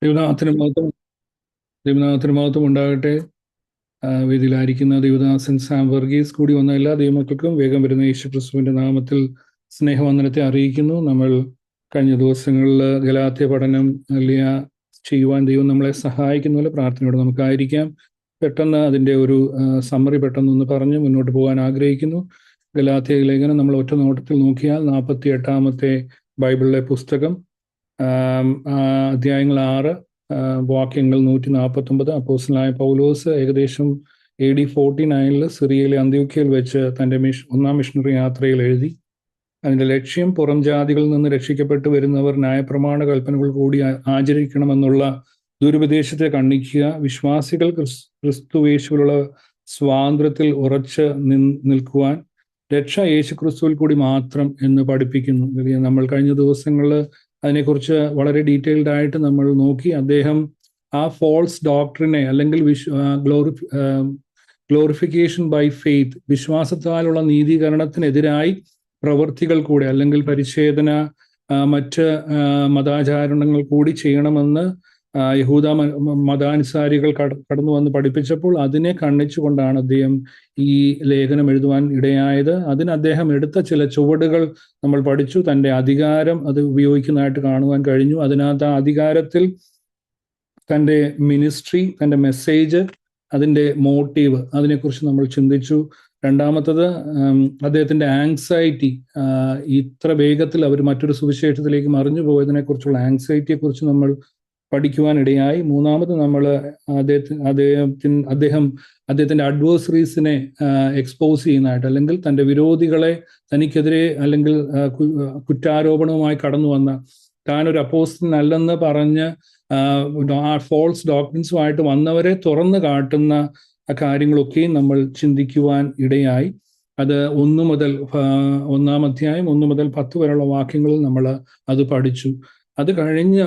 ദൈവനാമത്തിന് മഹത്വം ദൈവനാമത്തിന് മഹത്വം ഉണ്ടാകട്ടെ. വേദിയിലായിരിക്കുന്ന ദൈവദാസൻ സാം വർഗീസ് കൂടി വന്ന എല്ലാ ദൈവമക്കൾക്കും വേഗം വരുന്ന യേശുക്രിസ്തുവിന്റെ നാമത്തിൽ സ്നേഹവന്ദനത്തെ അറിയിക്കുന്നു. നമ്മൾ കഴിഞ്ഞ ദിവസങ്ങളിൽ ഗലാത്യ പഠനം അല്ലിയ ചെയ്യുവാൻ ദൈവം നമ്മളെ സഹായിക്കുന്ന പോലെ പ്രാർത്ഥനയോടെ നമുക്കായിരിക്കാം. പെട്ടെന്ന് അതിൻ്റെ ഒരു സമ്മറി പെട്ടെന്നൊന്ന് പറഞ്ഞ് മുന്നോട്ട് പോകാൻ ആഗ്രഹിക്കുന്നു. ഗലാത്യ ലേഖനം നമ്മൾ ഒറ്റ നോട്ടത്തിൽ നോക്കിയാൽ 48 ബൈബിളിലെ പുസ്തകം, അധ്യായങ്ങൾ 6, വാക്യങ്ങൾ 149. അപ്പോസ്തലനായ പൗലോസ് ഏകദേശം AD 49 സിറിയയിലെ അന്ത്യോക്യയിൽ വെച്ച് തൻ്റെ ഒന്നാം മിഷണറി യാത്രയിൽ എഴുതി. അതിൻ്റെ ലക്ഷ്യം പുറം ജാതികളിൽ നിന്ന് രക്ഷിക്കപ്പെട്ടു വരുന്നവർ ന്യായപ്രമാണ കൽപ്പനകൾ കൂടി ആചരിക്കണമെന്നുള്ള ദുരുപദേശത്തെ ഖണ്ഡിക്കുക, വിശ്വാസികൾ ക്രിസ്തുവേശുവിലുള്ള സ്വാതന്ത്ര്യത്തിൽ ഉറച്ച് നിൽക്കുവാൻ, രക്ഷ യേശു ക്രിസ്തുവിൽ കൂടി മാത്രം എന്ന് പഠിപ്പിക്കുന്നു. നമ്മൾ കഴിഞ്ഞ ദിവസങ്ങളിൽ അതിനെക്കുറിച്ച് വളരെ ഡീറ്റെയിൽഡ് ആയിട്ട് നമ്മൾ നോക്കി. അദ്ദേഹം ആ ഫോൾസ് ഡോക്ട്രിനെ അല്ലെങ്കിൽ ഗ്ലോറിഫിക്കേഷൻ ബൈ ഫെയ്ത്ത്, വിശ്വാസത്താലുള്ള നീതീകരണത്തിനെതിരായി പ്രവൃത്തികൾ കൂടെ അല്ലെങ്കിൽ പരിച്ഛേദന, മറ്റ് മതാചാരണങ്ങൾ കൂടി ചെയ്യണമെന്ന് യഹൂദ മതാനുസാരികൾ കടന്നു വന്ന് പഠിപ്പിച്ചപ്പോൾ അതിനെ ഖണ്ഡിച്ചുകൊണ്ടാണ് അദ്ദേഹം ഈ ലേഖനം എഴുതുവാൻ ഇടയായത്. അതിന് അദ്ദേഹം എടുത്ത ചില ചുവടുകൾ നമ്മൾ പഠിച്ചു. തൻ്റെ അധികാരം അത് ഉപയോഗിക്കുന്നതായിട്ട് കാണുവാൻ കഴിഞ്ഞു. അതിനകത്ത് ആ അധികാരത്തിൽ തൻ്റെ മിനിസ്ട്രി, തൻ്റെ മെസ്സേജ്, അതിൻ്റെ മോട്ടീവ്, അതിനെക്കുറിച്ച് നമ്മൾ ചിന്തിച്ചു. രണ്ടാമത്തത് അദ്ദേഹത്തിൻ്റെ ആങ്സൈറ്റി, ഇത്ര വേഗത്തിൽ അവർ മറ്റൊരു സുവിശേഷത്തിലേക്ക് മറിഞ്ഞു പോയതിനെ കുറിച്ചുള്ള ആങ്സൈറ്റിയെക്കുറിച്ച് നമ്മൾ പഠിക്കുവാനിടയായി. മൂന്നാമത് നമ്മൾ അദ്ദേഹത്തിൻ്റെ അഡ്വേഴ്സറീസിനെ എക്സ്പോസ് ചെയ്യുന്നതായിട്ട്, അല്ലെങ്കിൽ തൻ്റെ വിരോധികളെ തനിക്കെതിരെ അല്ലെങ്കിൽ കുറ്റാരോപണവുമായി കടന്നു വന്ന, താനൊരു അപ്പോസ്തലനല്ലെന്ന് പറഞ്ഞ് ആ ഫോൾസ് ഡോക്ട്രിൻസുമായിട്ട് വന്നവരെ തുറന്നു കാട്ടുന്ന കാര്യങ്ങളൊക്കെയും നമ്മൾ ചിന്തിക്കുവാൻ ഇടയായി. അത് 1 അധ്യായം 1 മുതൽ 10 വരെയുള്ള വാക്യങ്ങളിൽ നമ്മൾ അത് പഠിച്ചു. അത് കഴിഞ്ഞ്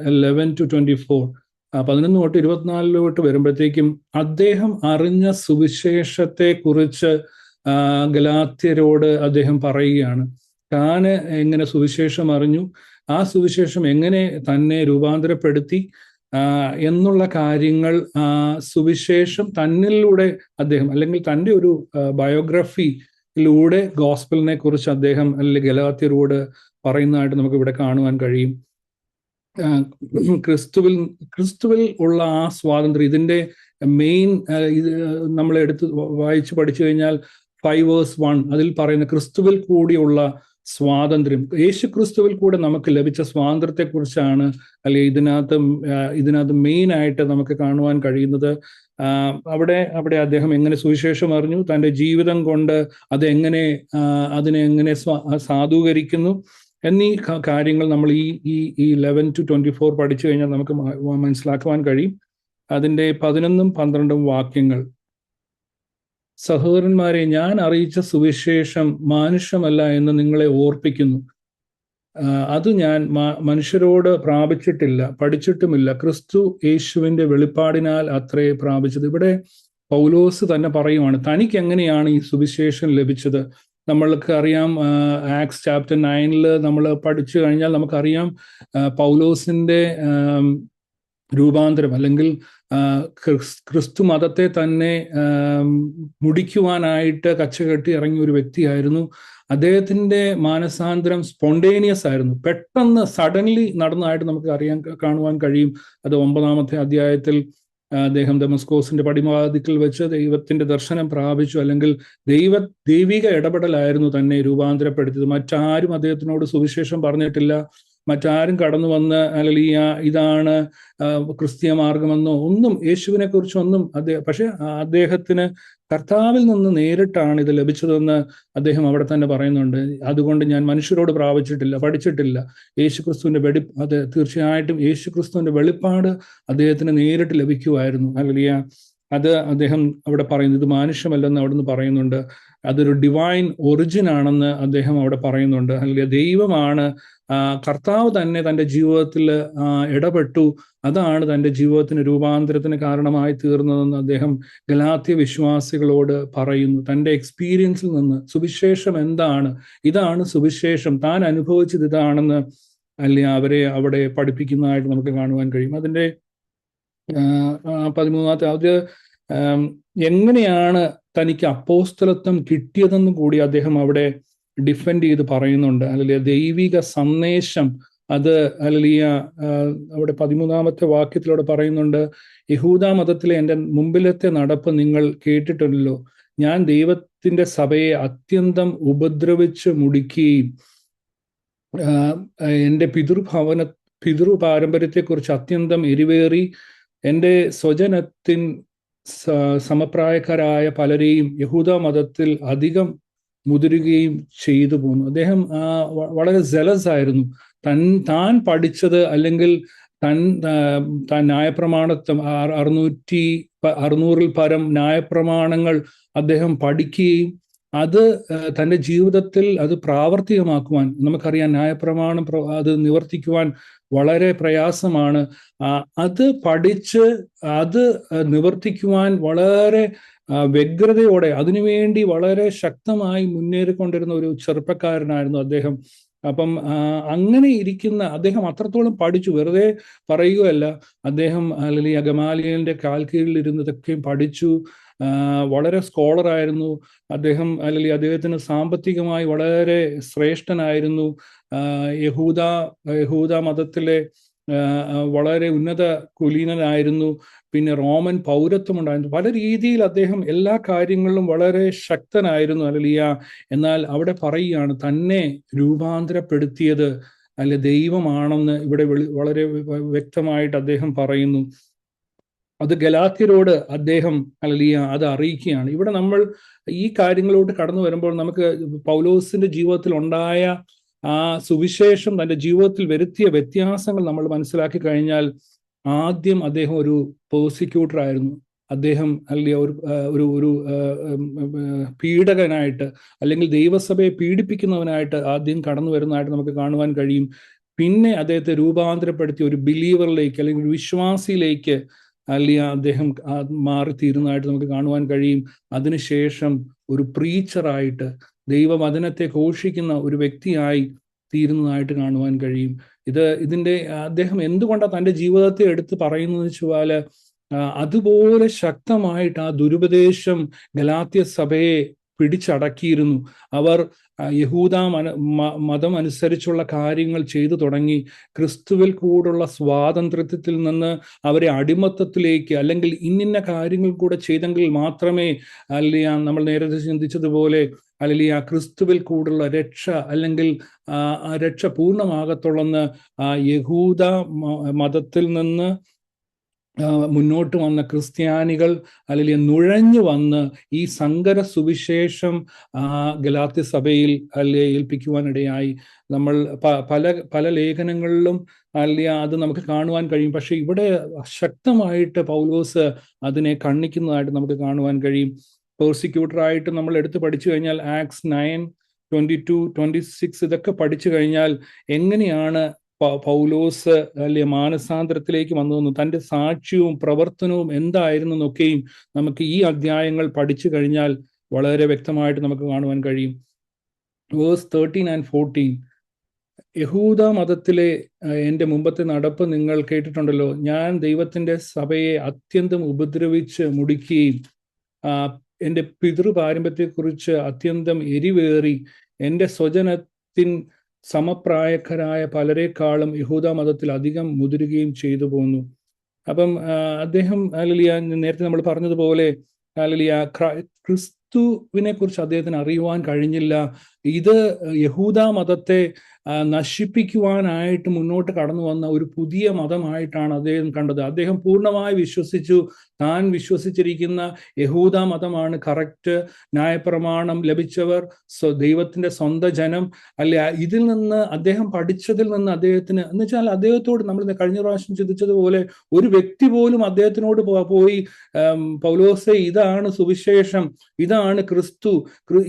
11 to 24, 11 തൊട്ട് 24 വരുമ്പോഴത്തേക്കും അദ്ദേഹം അറിഞ്ഞ സുവിശേഷത്തെ കുറിച്ച് ഗലാത്യരോട് അദ്ദേഹം പറയുകയാണ്. താന് എങ്ങനെ സുവിശേഷം അറിഞ്ഞു, ആ സുവിശേഷം എങ്ങനെ തന്നെ രൂപാന്തരപ്പെടുത്തി എന്നുള്ള കാര്യങ്ങൾ, സുവിശേഷം തന്നിലൂടെ അദ്ദേഹം, അല്ലെങ്കിൽ തൻ്റെ ഒരു ബയോഗ്രഫിയിലൂടെ ഗോസ്പലിനെ കുറിച്ച് അദ്ദേഹം അല്ലെങ്കിൽ ഗലാത്യരോട് പറയുന്നതായിട്ട് നമുക്ക് ഇവിടെ കാണുവാൻ കഴിയും. ക്രിസ്തുവിൽ ഉള്ള ആ സ്വാതന്ത്ര്യം, ഇതിൻ്റെ മെയിൻ ഇത് നമ്മൾ വായിച്ച് പഠിച്ചു കഴിഞ്ഞാൽ 5:1 അതിൽ പറയുന്ന ക്രിസ്തുവിൽ കൂടിയുള്ള സ്വാതന്ത്ര്യം, യേശു ക്രിസ്തുവിൽ കൂടെ നമുക്ക് ലഭിച്ച സ്വാതന്ത്ര്യത്തെക്കുറിച്ചാണ് അല്ലെങ്കിൽ ഇതിനകത്ത് മെയിൻ ആയിട്ട് നമുക്ക് കാണുവാൻ കഴിയുന്നത്. അവിടെ അദ്ദേഹം എങ്ങനെ സുവിശേഷം അറിഞ്ഞു, തൻ്റെ ജീവിതം കൊണ്ട് അതിനെ എങ്ങനെ സാധൂകരിക്കുന്നു എന്നീ കാര്യങ്ങൾ നമ്മൾ ഈ 11 to 24 പഠിച്ചു കഴിഞ്ഞാൽ നമുക്ക് മനസ്സിലാക്കുവാൻ കഴിയും. അതിൻ്റെ 11ഉം 12ഉം വാക്യങ്ങൾ: സഹോദരന്മാരെ, ഞാൻ അറിയിച്ച സുവിശേഷം മാനുഷ്യമല്ല എന്ന് നിങ്ങളെ ഓർപ്പിക്കുന്നു. അത് ഞാൻ മനുഷ്യരോട് പ്രാപിച്ചിട്ടില്ല, പഠിച്ചിട്ടുമില്ല, ക്രിസ്തു യേശുവിൻ്റെ വെളിപ്പാടിനാൽ അത്രേ പ്രാപിച്ചത്. ഇവിടെ പൗലോസ് തന്നെ പറയുവാണ് തനിക്ക് എങ്ങനെയാണ് ഈ സുവിശേഷം ലഭിച്ചത്. നമ്മൾക്ക് അറിയാം, ആക്സ് ചാപ്റ്റർ 9 നമ്മൾ പഠിച്ചു കഴിഞ്ഞാൽ നമുക്കറിയാം പൗലോസിൻ്റെ രൂപാന്തരം, അല്ലെങ്കിൽ ക്രിസ്തു മതത്തെ തന്നെ മുടിക്കുവാനായിട്ട് കച്ചകെട്ടി ഇറങ്ങിയ ഒരു വ്യക്തിയായിരുന്നു. അദ്ദേഹത്തിൻ്റെ മാനസാന്തരം സ്പോണ്ടേനിയസ് ആയിരുന്നു, പെട്ടെന്ന് സഡൻലി നടന്നതായിട്ട് നമുക്ക് കാണുവാൻ കഴിയും. അത് 9-ാമത്തെ അധ്യായത്തിൽ അദ്ദേഹം ദമസ്കോസിന്റെ പടിവാതിക്കൽ വെച്ച് ദൈവത്തിന്റെ ദർശനം പ്രാപിച്ചു, അല്ലെങ്കിൽ ദൈവിക ഇടപെടലായിരുന്നു തന്നെ രൂപാന്തരപ്പെടുത്തിയത്. മറ്റാരും അദ്ദേഹത്തിനോട് സുവിശേഷം പറഞ്ഞിട്ടില്ല, മറ്റാരും കടന്നു വന്ന് അല്ലെങ്കിൽ ഇതാണ് ക്രിസ്തീയ മാർഗമെന്നോ ഒന്നും, യേശുവിനെ കുറിച്ചൊന്നും പക്ഷെ അദ്ദേഹത്തിന് കർത്താവിൽ നിന്ന് നേരിട്ടാണ് ഇത് ലഭിച്ചതെന്ന് അദ്ദേഹം അവിടെ തന്നെ പറയുന്നുണ്ട്. അതുകൊണ്ട് ഞാൻ മനുഷ്യരോട് പ്രാപിച്ചിട്ടില്ല, പഠിച്ചിട്ടില്ല. യേശുക്രിസ്തുവിന്റെ അത് തീർച്ചയായിട്ടും യേശുക്രിസ്തുവിന്റെ വെളിപ്പാട് അദ്ദേഹത്തിന് നേരിട്ട് ലഭിക്കുമായിരുന്നു. അല്ലെങ്കിൽ അത് അദ്ദേഹം അവിടെ പറയുന്നത് ഇത് മാനുഷ്യമല്ലെന്ന് അവിടുന്ന് പറയുന്നുണ്ട്. അതൊരു ഡിവൈൻ ഒറിജിൻ ആണെന്ന് അദ്ദേഹം അവിടെ പറയുന്നുണ്ട്. അല്ലെങ്കിൽ ദൈവമാണ്, കർത്താവ് തന്നെ തൻ്റെ ജീവിതത്തിൽ ഇടപെട്ടു, അതാണ് തൻ്റെ ജീവിതത്തിന് രൂപാന്തരത്തിന് കാരണമായി തീർന്നതെന്ന് അദ്ദേഹം ഗലാത്യ വിശ്വാസികളോട് പറയുന്നു. തൻ്റെ എക്സ്പീരിയൻസിൽ നിന്ന് സുവിശേഷം എന്താണ്, ഇതാണ് സുവിശേഷം, താൻ അനുഭവിച്ചത് ഇതാണെന്ന് അല്ലെങ്കിൽ അവരെ അവിടെ പഠിപ്പിക്കുന്നതായിട്ട് നമുക്ക് കാണുവാൻ കഴിയും. അതിൻ്റെ 13-ാമത്തെ അത് എങ്ങനെയാണ് തനിക്ക് അപ്പോസ്തലത്വം കിട്ടിയതെന്ന് കൂടി അദ്ദേഹം അവിടെ ഡിഫെൻഡ് ചെയ്ത് പറയുന്നുണ്ട്. അല്ലെങ്കിൽ ദൈവിക സന്ദേശം അത് അല്ലെങ്കിൽ അവിടെ 13-ാമത്തെ വാക്യത്തിലൂടെ പറയുന്നുണ്ട്, യഹൂദ മതത്തിലെ എൻ്റെ മുമ്പിലത്തെ നടപ്പ് നിങ്ങൾ കേട്ടിട്ടുണ്ടല്ലോ, ഞാൻ ദൈവത്തിന്റെ സഭയെ അത്യന്തം ഉപദ്രവിച്ച് മുടിക്കുകയും എൻ്റെ പിതൃപാരമ്പര്യത്തെക്കുറിച്ച് അത്യന്തം എരിവേറി എൻ്റെ സ്വജനത്തിൻ സമപ്രായക്കാരായ പലരെയും യഹൂദ മതത്തിൽ അധികം മുതിരുകയും ചെയ്തു പോന്നു. അദ്ദേഹം വളരെ ജലസ് ആയിരുന്നു. താൻ പഠിച്ചത് അല്ലെങ്കിൽ താൻ ന്യായപ്രമാണത്വം 600-ൽ പരം ന്യായപ്രമാണങ്ങൾ അദ്ദേഹം പഠിക്കുകയും അത് തൻ്റെ ജീവിതത്തിൽ അത് പ്രാവർത്തികമാക്കുവാൻ, നമുക്കറിയാം ന്യായപ്രമാണം അത് നിവർത്തിക്കുവാൻ വളരെ പ്രയാസമാണ്. അത് പഠിച്ച് അത് നിവർത്തിക്കുവാൻ വളരെ വ്യഗ്രതയോടെ അതിനുവേണ്ടി വളരെ ശക്തമായി മുന്നേറിക്കൊണ്ടിരുന്ന ഒരു ചെറുപ്പക്കാരനായിരുന്നു അദ്ദേഹം. അപ്പം അങ്ങനെ ഇരിക്കുന്ന അദ്ദേഹം അത്രത്തോളം പഠിച്ചു, വെറുതെ പറയുകയല്ല. അദ്ദേഹം അല്ലെങ്കിൽ ഗമാലിയലിന്റെ കാൽ കീഴിൽ ഇരുന്നതൊക്കെയും പഠിച്ചു. വളരെ സ്കോളറായിരുന്നു അദ്ദേഹം. അല്ലെങ്കിൽ അദ്ദേഹത്തിന് സാമ്പത്തികമായി വളരെ ശ്രേഷ്ഠനായിരുന്നു. യഹൂദ മതത്തിലെ വളരെ ഉന്നത കുലീനനായിരുന്നു. പിന്നെ റോമൻ പൗരത്വം ഉണ്ടായിരുന്നു. പല രീതിയിൽ അദ്ദേഹം എല്ലാ കാര്യങ്ങളിലും വളരെ ശക്തനായിരുന്നു ഹല്ലേലൂയ. എന്നാൽ അവിടെ പറയുകയാണ് തന്നെ രൂപാന്തരപ്പെടുത്തിയത് അല്ലെ ദൈവമാണെന്ന് ഇവിടെ വളരെ വ്യക്തമായിട്ട് അദ്ദേഹം പറയുന്നു. അത് ഗലാത്യരോട് അദ്ദേഹം ഹല്ലേലൂയ അത് അറിയിക്കുകയാണ്. ഇവിടെ നമ്മൾ ഈ കാര്യങ്ങളോട്ട് കടന്നു വരുമ്പോൾ നമുക്ക് പൗലോസിന്റെ ജീവിതത്തിൽ ഉണ്ടായ ആ സുവിശേഷം തൻ്റെ ജീവിതത്തിൽ വരുത്തിയ വ്യത്യാസങ്ങൾ നമ്മൾ മനസ്സിലാക്കി കഴിഞ്ഞാൽ, ആദ്യം അദ്ദേഹം ഒരു പ്രോസിക്യൂട്ടർ ആയിരുന്നു. അദ്ദേഹം അല്ലെങ്കിൽ ഒരു പീഡകനായിട്ട് അല്ലെങ്കിൽ ദൈവസഭയെ പീഡിപ്പിക്കുന്നവനായിട്ട് ആദ്യം കടന്നു വരുന്നതായിട്ട് നമുക്ക് കാണുവാൻ കഴിയും. പിന്നെ അദ്ദേഹത്തെ രൂപാന്തരപ്പെടുത്തി ഒരു ബിലീവറിലേക്ക് അല്ലെങ്കിൽ ഒരു വിശ്വാസിയിലേക്ക് അല്ലെങ്കിൽ അദ്ദേഹം മാറിത്തീരുന്നതായിട്ട് നമുക്ക് കാണുവാൻ കഴിയും. അതിനുശേഷം ഒരു പ്രീച്ചറായിട്ട് ദൈവവചനത്തെ ഘോഷിക്കുന്ന ഒരു വ്യക്തിയായി തീരുന്നതായിട്ട് കാണുവാൻ കഴിയും. ഇതിൻ്റെ അദ്ദേഹം എന്തുകൊണ്ടാണ് തൻ്റെ ജീവിതത്തെ എടുത്ത് പറയുന്നതെന്ന് വെച്ചാൽ, അതുപോലെ ശക്തമായിട്ട് ആ ദുരുപദേശം ഗലാത്യ സഭയെ പിടിച്ചടക്കിയിരുന്നു. അവർ യഹൂദ മതം അനുസരിച്ചുള്ള കാര്യങ്ങൾ ചെയ്തു തുടങ്ങി. ക്രിസ്തുവിൽ കൂടുള്ള സ്വാതന്ത്ര്യത്തിൽ നിന്ന് അവരെ അടിമത്തത്തിലേക്ക് അല്ലെങ്കിൽ ഇന്നിന്ന കാര്യങ്ങൾ കൂടെ ചെയ്തെങ്കിൽ മാത്രമേ അല്ലെങ്കിൽ നമ്മൾ നേരത്തെ ചിന്തിച്ചതുപോലെ അല്ലെങ്കിൽ ആ ക്രിസ്തുവിൽ കൂടുള്ള രക്ഷ അല്ലെങ്കിൽ ആ രക്ഷ പൂർണ്ണമാകത്തുള്ളെന്ന് യഹൂദ മതത്തിൽ നിന്ന് മുന്നോട്ട് വന്ന ക്രിസ്ത്യാനികൾ അല്ലെങ്കിൽ നുഴഞ്ഞു വന്ന് ഈ സങ്കര സുവിശേഷം ഗലാത്യ സഭയിൽ അല്ലെങ്കിൽ ഏൽപ്പിക്കുവാനിടയായി. നമ്മൾ പല ലേഖനങ്ങളിലും അല്ലെങ്കിൽ അത് നമുക്ക് കാണുവാൻ കഴിയും. പക്ഷെ ഇവിടെ ശക്തമായിട്ട് പൗലോസ് അതിനെ ഖണ്ഡിക്കുന്നതായിട്ട് നമുക്ക് കാണുവാൻ കഴിയും. പ്രോസിക്യൂട്ടറായിട്ട് നമ്മൾ എടുത്ത് പഠിച്ചു കഴിഞ്ഞാൽ ആക്ട്സ് 9:22-26 ഇതൊക്കെ പഠിച്ചു കഴിഞ്ഞാൽ എങ്ങനെയാണ് പൗലോസ് അല്ലെ മാനസാന്തരത്തിലേക്ക് വന്നതെന്നും തൻ്റെ സാക്ഷ്യവും പ്രവർത്തനവും എന്തായിരുന്നു എന്നൊക്കെയും നമുക്ക് ഈ അധ്യായങ്ങൾ പഠിച്ചു കഴിഞ്ഞാൽ വളരെ വ്യക്തമായിട്ട് നമുക്ക് കാണുവാൻ കഴിയും. വേഴ്സ് 13 and 14, യഹൂദ മതത്തിലെ എൻ്റെ മുമ്പത്തെ നടപ്പ് നിങ്ങൾ കേട്ടിട്ടുണ്ടല്ലോ, ഞാൻ ദൈവത്തിൻ്റെ സഭയെ അത്യന്തം ഉപദ്രവിച്ച് മുടിക്കുകയും എൻ്റെ പിതൃപാരമ്പര്യത്തെക്കുറിച്ച് അത്യന്തം എരിവേറി എൻ്റെ സ്വജനത്തിൻ സമപ്രായക്കാരായ പലരെക്കാളും യഹൂദ മതത്തിൽ അധികം മുതിരുകയും ചെയ്തു പോന്നു. അപ്പം അദ്ദേഹം ഹല്ലേലൂയ നേരത്തെ നമ്മൾ പറഞ്ഞതുപോലെ ഹല്ലേലൂയ ക്രിസ്തുവിനെ കുറിച്ച് അദ്ദേഹത്തിന് അറിയുവാൻ കഴിഞ്ഞില്ല. ഇത് യഹൂദ മതത്തെ നശിപ്പിക്കുവാനായിട്ട് മുന്നോട്ട് കടന്നു വന്ന ഒരു പുതിയ മതമായിട്ടാണ് അദ്ദേഹം കണ്ടത്. അദ്ദേഹം പൂർണ്ണമായി വിശ്വസിച്ചു, താൻ വിശ്വസിച്ചിരിക്കുന്ന യഹൂദ മതമാണ് കറക്റ്റ്, ന്യായപ്രമാണം ലഭിച്ചവർ ദൈവത്തിന്റെ സ്വന്തം ജനം അല്ലെ. ഇതിൽ നിന്ന് അദ്ദേഹം പഠിച്ചതിൽ നിന്ന് അദ്ദേഹത്തിന് എന്ന് വെച്ചാൽ അദ്ദേഹത്തോട് നമ്മൾ കഴിഞ്ഞ പ്രാവശ്യം ചിന്തിച്ചതുപോലെ ഒരു വ്യക്തി പോലും അദ്ദേഹത്തിനോട് പോയി പൗലോസേ ഇതാണ് സുവിശേഷം, ഇതാണ് ക്രിസ്തു,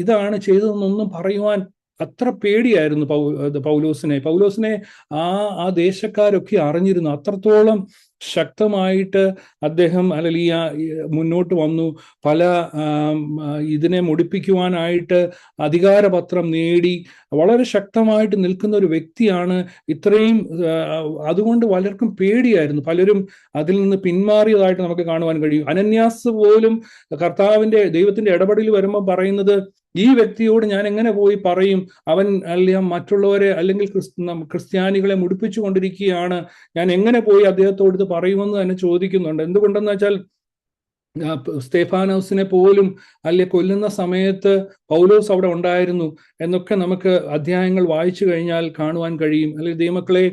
ഇതാണ് ചെയ്തതെന്നൊന്നും പറയുവാൻ അത്ര പേടിയായിരുന്നു പൗലോസിനെ. ആ ദേശക്കാരൊക്കെ അറിഞ്ഞിരുന്നു. അത്രത്തോളം ശക്തമായിട്ട് അദ്ദേഹം ഹല്ലേലൂയ മുന്നോട്ട് വന്നു. പല ഇതിനെ മുടിപ്പിക്കുവാനായിട്ട് അധികാരപത്രം നേടി വളരെ ശക്തമായിട്ട് നിൽക്കുന്ന ഒരു വ്യക്തിയാണ്. ഇത്രയും അതുകൊണ്ട് പലർക്കും പേടിയായിരുന്നു. പലരും അതിൽ നിന്ന് പിന്മാറിയതായിട്ട് നമുക്ക് കാണുവാൻ കഴിയും. അനന്യാസ് പോലും ദൈവത്തിന്റെ ഇടപെടൽ വരുമ്പോൾ പറയുന്നത്, ഈ വ്യക്തിയോട് ഞാൻ എങ്ങനെ പോയി പറയും, അവൻ അല്ലെങ്കിൽ മറ്റുള്ളവരെ അല്ലെങ്കിൽ ക്രിസ്ത്യാനികളെ മുടിപ്പിച്ചു കൊണ്ടിരിക്കുകയാണ്, ഞാൻ എങ്ങനെ പോയി അദ്ദേഹത്തോട് ഇത് പറയുമെന്ന് തന്നെ ചോദിക്കുന്നുണ്ട്. എന്തുകൊണ്ടെന്ന് വെച്ചാൽ സ്തേഫാനോസിനെ പോലും കൊല്ലുന്ന സമയത്ത് പൗലോസ് അവിടെ ഉണ്ടായിരുന്നു എന്നൊക്കെ നമുക്ക് അധ്യായങ്ങൾ വായിച്ചു കഴിഞ്ഞാൽ കാണുവാൻ കഴിയും. അല്ലെങ്കിൽ ദൈവമക്കളെ,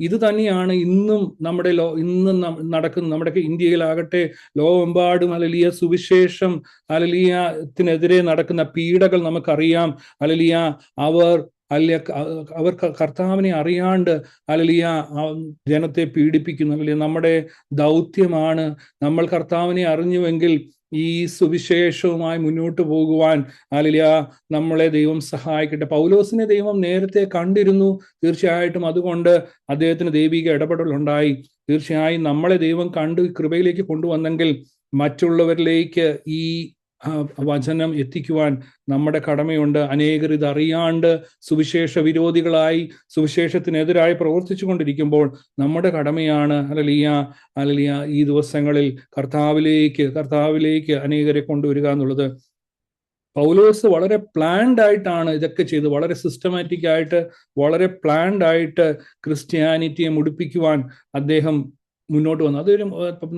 ഇത് തന്നെയാണ് ഇന്നും ഇന്നും നടക്കുന്ന നമ്മുടെ ഇന്ത്യയിലാകട്ടെ, ലോകമെമ്പാടും ഹല്ലേലൂയ സുവിശേഷം ഹല്ലേലൂയത്തിനെതിരെ നടക്കുന്ന പീഡകൾ നമുക്കറിയാം. ഹല്ലേലൂയ അവർ കർത്താവിനെ അറിയാണ്ട് ഹല്ലേലൂയ ജനത്തെ പീഡിപ്പിക്കുന്നു. അല്ലെങ്കിൽ നമ്മുടെ ദൗത്യമാണ്, നമ്മൾ കർത്താവിനെ അറിഞ്ഞുവെങ്കിൽ ഈ സുവിശേഷവുമായി മുന്നോട്ട് പോകുവാൻ ഹല്ലേലൂയ നമ്മളെ ദൈവം സഹായിക്കട്ടെ. പൗലോസിനെ ദൈവം നേരത്തെ കണ്ടിരുന്നു. തീർച്ചയായിട്ടും അതുകൊണ്ട് അദ്ദേഹത്തിന് ദൈവിക ഇടപെടലുണ്ടായി. തീർച്ചയായും നമ്മളെ ദൈവം കണ്ട് കൃപയിലേക്ക് കൊണ്ടുവന്നെങ്കിൽ മറ്റുള്ളവരിലേക്ക് ഈ വചനം എത്തിക്കുവാൻ നമ്മുടെ കടമയുണ്ട്. അനേകർ ഇതറിയാണ്ട് സുവിശേഷ വിരോധികളായി സുവിശേഷത്തിനെതിരായി പ്രവർത്തിച്ചു കൊണ്ടിരിക്കുമ്പോൾ നമ്മുടെ കടമയാണ് ഹല്ലേലൂയ ഈ ദിവസങ്ങളിൽ കർത്താവിലേക്ക് അനേകരെ കൊണ്ടുവരിക എന്നുള്ളത്. പൗലോസ് വളരെ പ്ലാൻഡ് ആയിട്ടാണ് ഇതൊക്കെ ചെയ്ത്, വളരെ സിസ്റ്റമാറ്റിക് ആയിട്ട്, വളരെ പ്ലാൻഡ് ആയിട്ട് ക്രിസ്ത്യാനിറ്റിയെ മുടിപ്പിക്കുവാൻ അദ്ദേഹം മുന്നോട്ട് വന്നു. അതൊരു,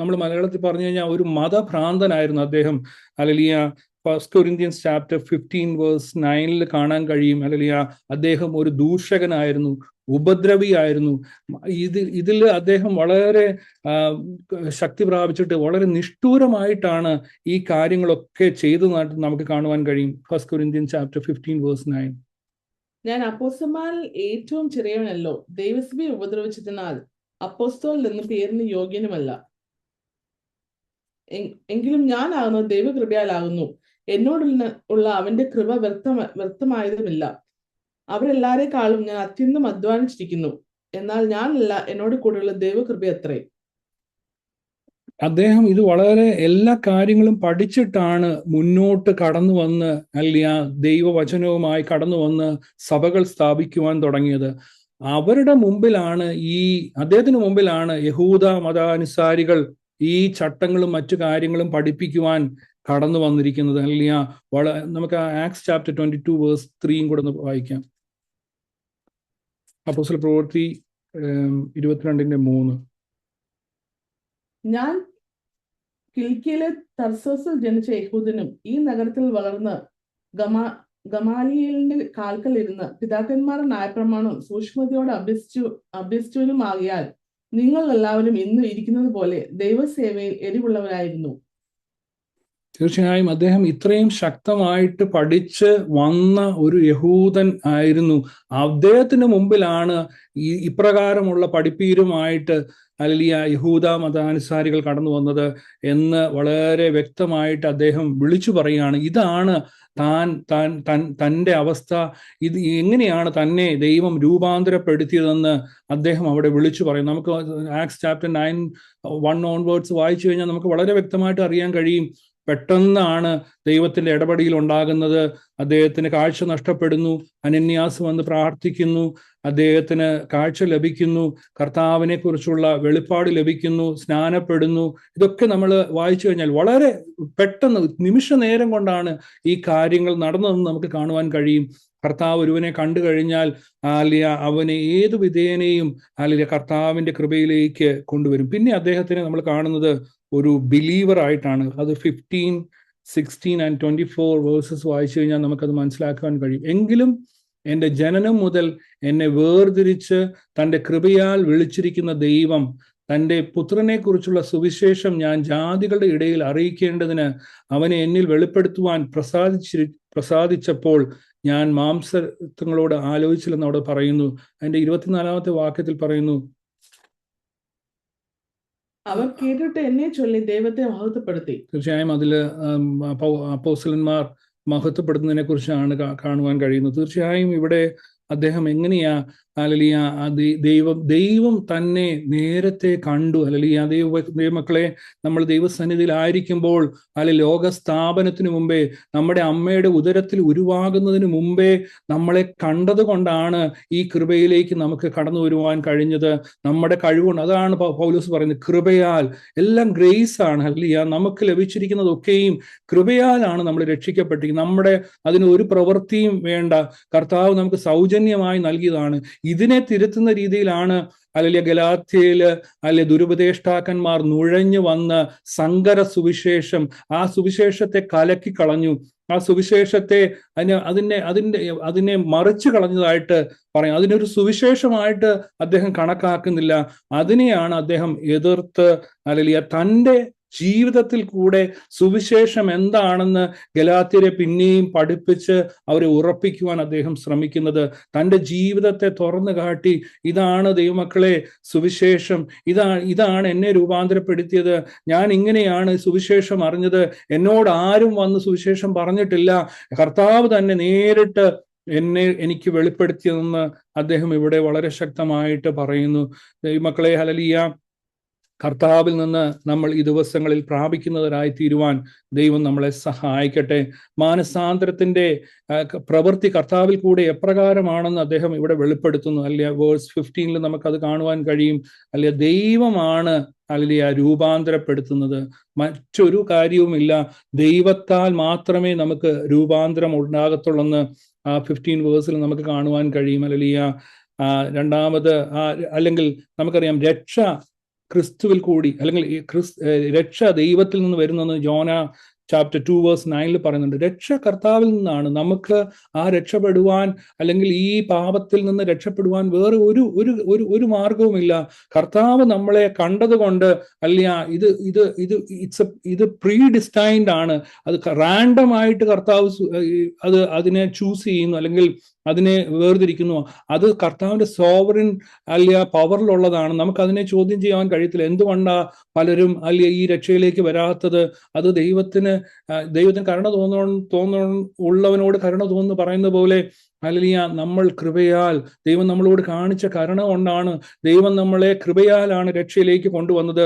നമ്മൾ മലയാളത്തിൽ പറഞ്ഞു കഴിഞ്ഞാൽ, ഒരു മതഭ്രാന്തനായിരുന്നു അദ്ദേഹം. ഹല്ലേലൂയ 1 Corinthians chapter 15 verse 9 കാണാൻ കഴിയും. ഹല്ലേലൂയ അദ്ദേഹം ഒരു ദൂഷകനായിരുന്നു, ഉപദ്രവിയായിരുന്നു. ഇതിൽ അദ്ദേഹം വളരെ ശക്തി പ്രാപിച്ചിട്ട് വളരെ നിഷ്ഠൂരമായിട്ടാണ് ഈ കാര്യങ്ങളൊക്കെ ചെയ്തതായിട്ട് നമുക്ക് കാണുവാൻ കഴിയും. 1 Corinthians chapter 15 verse 9. ഞാൻ അപ്പോസ്തലന്മാരിൽ ഏറ്റവും ചെറിയവനല്ലോ, ദൈവസഭയെ ഉപദ്രവിച്ചതിനാൽ അപ്പോസ്തലൻ എന്ന പേരിന് യോഗ്യനുമല്ല. എങ്കിലും ഞാനാകുന്നത് ദൈവകൃപയാലാകുന്നു. എന്നോടുള്ള അവന്റെ കൃപ വ്യർത്ഥമായതുമില്ല. അവരെല്ലാരെക്കാളും ഞാൻ അത്യന്തം അധ്വാനിച്ചിരിക്കുന്നു. എന്നാൽ ഞാനല്ല, എന്നോട് കൂടെയുള്ള ദൈവകൃപയത്രേ. അദ്ദേഹം ഇത് വളരെ എല്ലാ കാര്യങ്ങളും പഠിച്ചിട്ടാണ് മുന്നോട്ട് കടന്നു വന്ന് ദൈവവചനവുമായി കടന്നു വന്ന് സഭകൾ സ്ഥാപിക്കുവാൻ തുടങ്ങിയത്. അവരുടെ മുമ്പിലാണ് അദ്ദേഹത്തിന് മുമ്പിലാണ് യഹൂദ മതാനുസാരികൾ ഈ ചട്ടങ്ങളും മറ്റു കാര്യങ്ങളും പഠിപ്പിക്കുവാൻ കടന്നു വന്നിരിക്കുന്നത്. നമുക്ക് ആക്ട്സ് ചാപ്റ്റർ 22 വേഴ്സ് 3 കൂടെ ഒന്ന് വായിക്കാം. അപ്പോസ്തല പ്രവൃത്തി 22:3. ഞാൻ കിൽക്കിയിലെ തർസോസിൽ ജനിച്ച യഹൂദനും ഈ നഗരത്തിൽ വളർന്ന് ഗമാലിയേലിന്റെ കാൽക്കൽ ഇരുന്ന് പിതാക്കന്മാരുടെ ന്യായപ്രമാണം സൂക്ഷ്മതയോടെ അഭ്യസിച്ചവനുമാകിയാൽ നിങ്ങൾ എല്ലാവരും ഇന്ന് ഇരിക്കുന്നത് പോലെ ദൈവസേവയിൽ എരിവുള്ളവരായിരുന്നു. തീർച്ചയായും അദ്ദേഹം ഇത്രയും ശക്തമായിട്ട് പഠിച്ച് വന്ന ഒരു യഹൂദൻ ആയിരുന്നു. അദ്ദേഹത്തിന് മുമ്പിലാണ് ഇപ്രകാരമുള്ള പഠിപ്പീരുമായിട്ട് ഹല്ലേലൂയ യഹൂദ മതാനുസാരികൾ കടന്നു വന്നത് എന്ന് വളരെ വ്യക്തമായിട്ട് അദ്ദേഹം വിളിച്ചു പറയുകയാണ്. ഇതാണ് തൻ്റെ അവസ്ഥ, ഇത് എങ്ങനെയാണ് തന്നെ ദൈവം രൂപാന്തരപ്പെടുത്തിയതെന്ന് അദ്ദേഹം അവിടെ വിളിച്ചു പറയും. നമുക്ക് ആക്ട്സ് ചാപ്റ്റർ 9:1 ഓൺവേർഡ്സ് വായിച്ചു കഴിഞ്ഞാൽ നമുക്ക് വളരെ വ്യക്തമായിട്ട് അറിയാൻ കഴിയും. പെട്ടെന്നാണ് ദൈവത്തിന്റെ ഇടപെടൽ ഉണ്ടാകുന്നത്. അദ്ദേഹത്തിന് കാഴ്ച നഷ്ടപ്പെടുന്നു. അനന്യാസ് വന്ന് പ്രാർത്ഥിക്കുന്നു, അദ്ദേഹത്തിന് കാഴ്ച ലഭിക്കുന്നു, കർത്താവിനെ കുറിച്ചുള്ള വെളിപ്പാട് ലഭിക്കുന്നു, സ്നാനപ്പെടുന്നു. ഇതൊക്കെ നമ്മൾ വായിച്ചു കഴിഞ്ഞാൽ വളരെ പെട്ടെന്ന് നിമിഷ നേരം കൊണ്ടാണ് ഈ കാര്യങ്ങൾ നടന്നതെന്ന് നമുക്ക് കാണുവാൻ കഴിയും. കർത്താവ് ഒരുവനെ കണ്ടു കഴിഞ്ഞാൽ അവനെ ഏതു വിധേനയും കർത്താവിന്റെ കൃപയിലേക്ക് കൊണ്ടുവരും. പിന്നെ അദ്ദേഹത്തിനെ നമ്മൾ കാണുന്നത് ഒരു ബിലീവർ ആയിട്ടാണ്. അത് 15, 16 and 24 വേഴ്സസ് വായിച്ചു കഴിഞ്ഞാൽ നമുക്കത് മനസ്സിലാക്കാൻ കഴിയും. എങ്കിലും എൻ്റെ ജനനം മുതൽ എന്നെ വേർതിരിച്ച് തൻ്റെ കൃപയാൽ വിളിച്ചിരിക്കുന്ന ദൈവം തൻ്റെ പുത്രനെ കുറിച്ചുള്ള സുവിശേഷം ഞാൻ ജാതികളുടെ ഇടയിൽ അറിയിക്കേണ്ടതിന് അവനെ എന്നിൽ വെളിപ്പെടുത്തുവാൻ പ്രസാദിച്ചപ്പോൾ ഞാൻ മാംസങ്ങളോട് ആലോചിച്ചില്ലെന്ന് അവിടെ പറയുന്നു. അതിന്റെ 24-ാമത്തെ വാക്യത്തിൽ പറയുന്നു, അവർ കേട്ടിട്ട് എന്നെ ചൊല്ലി ദൈവത്തെ മഹത്വപ്പെടുത്തി. തീർച്ചയായും അതില് അപ്പോസ്തലന്മാർ മഹത്വപ്പെടുന്നതിനെ കുറിച്ചാണ് കാണുവാൻ കഴിയുന്നത്. തീർച്ചയായും ഇവിടെ അദ്ദേഹം എങ്ങനെയാ ഹല്ലേലൂയ, ദൈവം തന്നെ നേരത്തെ കണ്ടു. ഹല്ലേലൂയ, ദൈവമക്കളെ, നമ്മൾ ദൈവസന്നിധിയിലായിരിക്കുമ്പോൾ ലോക സ്ഥാപനത്തിന് മുമ്പേ, നമ്മുടെ അമ്മയുടെ ഉദരത്തിൽ ഉരുവാകുന്നതിന് മുമ്പേ നമ്മളെ കണ്ടത് കൊണ്ടാണ് ഈ കൃപയിലേക്ക് നമുക്ക് കടന്നു വരുവാൻ കഴിഞ്ഞത്. നമ്മുടെ കഴിവുണ്ട്. അതാണ് പൗലോസ് പറയുന്നത്, കൃപയാൽ, എല്ലാം ഗ്രേസ് ആണ്. ഹല്ലേലൂയ, നമുക്ക് ലഭിച്ചിരിക്കുന്നതൊക്കെയും കൃപയാലാണ് നമ്മൾ രക്ഷിക്കപ്പെട്ടിരിക്കുന്നത്. നമ്മുടെ അതിന് ഒരു പ്രവൃത്തിയും വേണ്ട, കർത്താവ് നമുക്ക് സൗജന്യമായി നൽകിയതാണ്. ഇതിനെ തിരുത്തുന്ന രീതിയിലാണ് ഗലാത്യയില് ദുരുപദേഷ്ടാക്കന്മാർ നുഴഞ്ഞു വന്ന് സങ്കര സുവിശേഷം, ആ സുവിശേഷത്തെ കലക്കി കളഞ്ഞു. ആ സുവിശേഷത്തെ അതിനെ മറിച്ചു കളഞ്ഞതായിട്ട് പറയും. അതിനൊരു സുവിശേഷമായിട്ട് അദ്ദേഹം കണക്കാക്കുന്നില്ല. അതിനെയാണ് അദ്ദേഹം എതിർത്ത് തൻ്റെ ജീവിതത്തിൽ കൂടെ സുവിശേഷം എന്താണെന്ന് ഗലാത്യരെ പിന്നെയും പഠിപ്പിച്ച് അവരെ ഉറപ്പിക്കുവാൻ അദ്ദേഹം ശ്രമിക്കുന്നത്. തൻ്റെ ജീവിതത്തെ തുറന്നു കാട്ടി, ഇതാണ് ദൈവമക്കളെ സുവിശേഷം, ഇതാണ് എന്നെ രൂപാന്തരപ്പെടുത്തിയത്, ഞാൻ ഇങ്ങനെയാണ് സുവിശേഷം അറിഞ്ഞത്, എന്നോട് ആരും വന്ന് സുവിശേഷം പറഞ്ഞിട്ടില്ല, കർത്താവ് തന്നെ നേരിട്ട് എനിക്ക് വെളിപ്പെടുത്തിയതെന്ന് അദ്ദേഹം ഇവിടെ വളരെ ശക്തമായിട്ട് പറയുന്നു. ദൈവമക്കളെ, ഹല്ലേലൂയ, കർത്താവിൽ നിന്ന് നമ്മൾ ഈ ദിവസങ്ങളിൽ പ്രാപിക്കുന്നവരായി തീരുവാൻ ദൈവം നമ്മളെ സഹായിക്കട്ടെ. മാനസാന്തരത്തിന്റെ പ്രവൃത്തി കർത്താവിൽ കൂടെ എപ്രകാരമാണെന്ന് അദ്ദേഹം ഇവിടെ വെളിപ്പെടുത്തുന്നു. വേഴ്സ് 15 നമുക്കത് കാണുവാൻ കഴിയും. ദൈവമാണ് രൂപാന്തരപ്പെടുത്തുന്നത്, മറ്റൊരു കാര്യവുമില്ല. ദൈവത്താൽ മാത്രമേ നമുക്ക് രൂപാന്തരം ഉണ്ടാകത്തുള്ളെന്ന് 15 വേഴ്സിൽ നമുക്ക് കാണുവാൻ കഴിയും. രണ്ടാമത്, അല്ലെങ്കിൽ നമുക്കറിയാം, രക്ഷ ക്രിസ്തുവിൽ കൂടി, അല്ലെങ്കിൽ രക്ഷ ദൈവത്തിൽ നിന്ന് വരുന്നെന്ന് യോന ചാപ്റ്റർ 2 വേഴ്സ് 9 പറയുന്നുണ്ട്. രക്ഷ കർത്താവിൽ നിന്നാണ്. നമുക്ക് ആ രക്ഷപ്പെടുവാൻ, അല്ലെങ്കിൽ ഈ പാപത്തിൽ നിന്ന് രക്ഷപ്പെടുവാൻ വേറെ ഒരു മാർഗവുമില്ല. കർത്താവ് നമ്മളെ കണ്ടതുകൊണ്ട് ഇത് പ്രീ ഡിസ്റ്റൈൻഡ് ആണ്. അത് റാൻഡം ആയിട്ട് കർത്താവ് അതിനെ ചൂസ് ചെയ്യുന്നു, അല്ലെങ്കിൽ അതിനെ വേർതിരിക്കുന്നു. അത് കർത്താവിന്റെ സോവറിൻ പവറിലുള്ളതാണ്. നമുക്ക് അതിനെ ചോദ്യം ചെയ്യാൻ കഴിയത്തില്ല. എന്തുകൊണ്ടാ പലരും ഈ രക്ഷയിലേക്ക് വരാത്തത്? അത് ദൈവത്തിന് കരുണ ഉള്ളവനോട് കരുണ തോന്നുന്നു പറയുന്ന പോലെ, നമ്മൾ കൃപയാൽ, ദൈവം നമ്മളോട് കാണിച്ച കരുണ കൊണ്ടാണ്, ദൈവം നമ്മളെ കൃപയാലാണ് രക്ഷയിലേക്ക് കൊണ്ടുവന്നത്.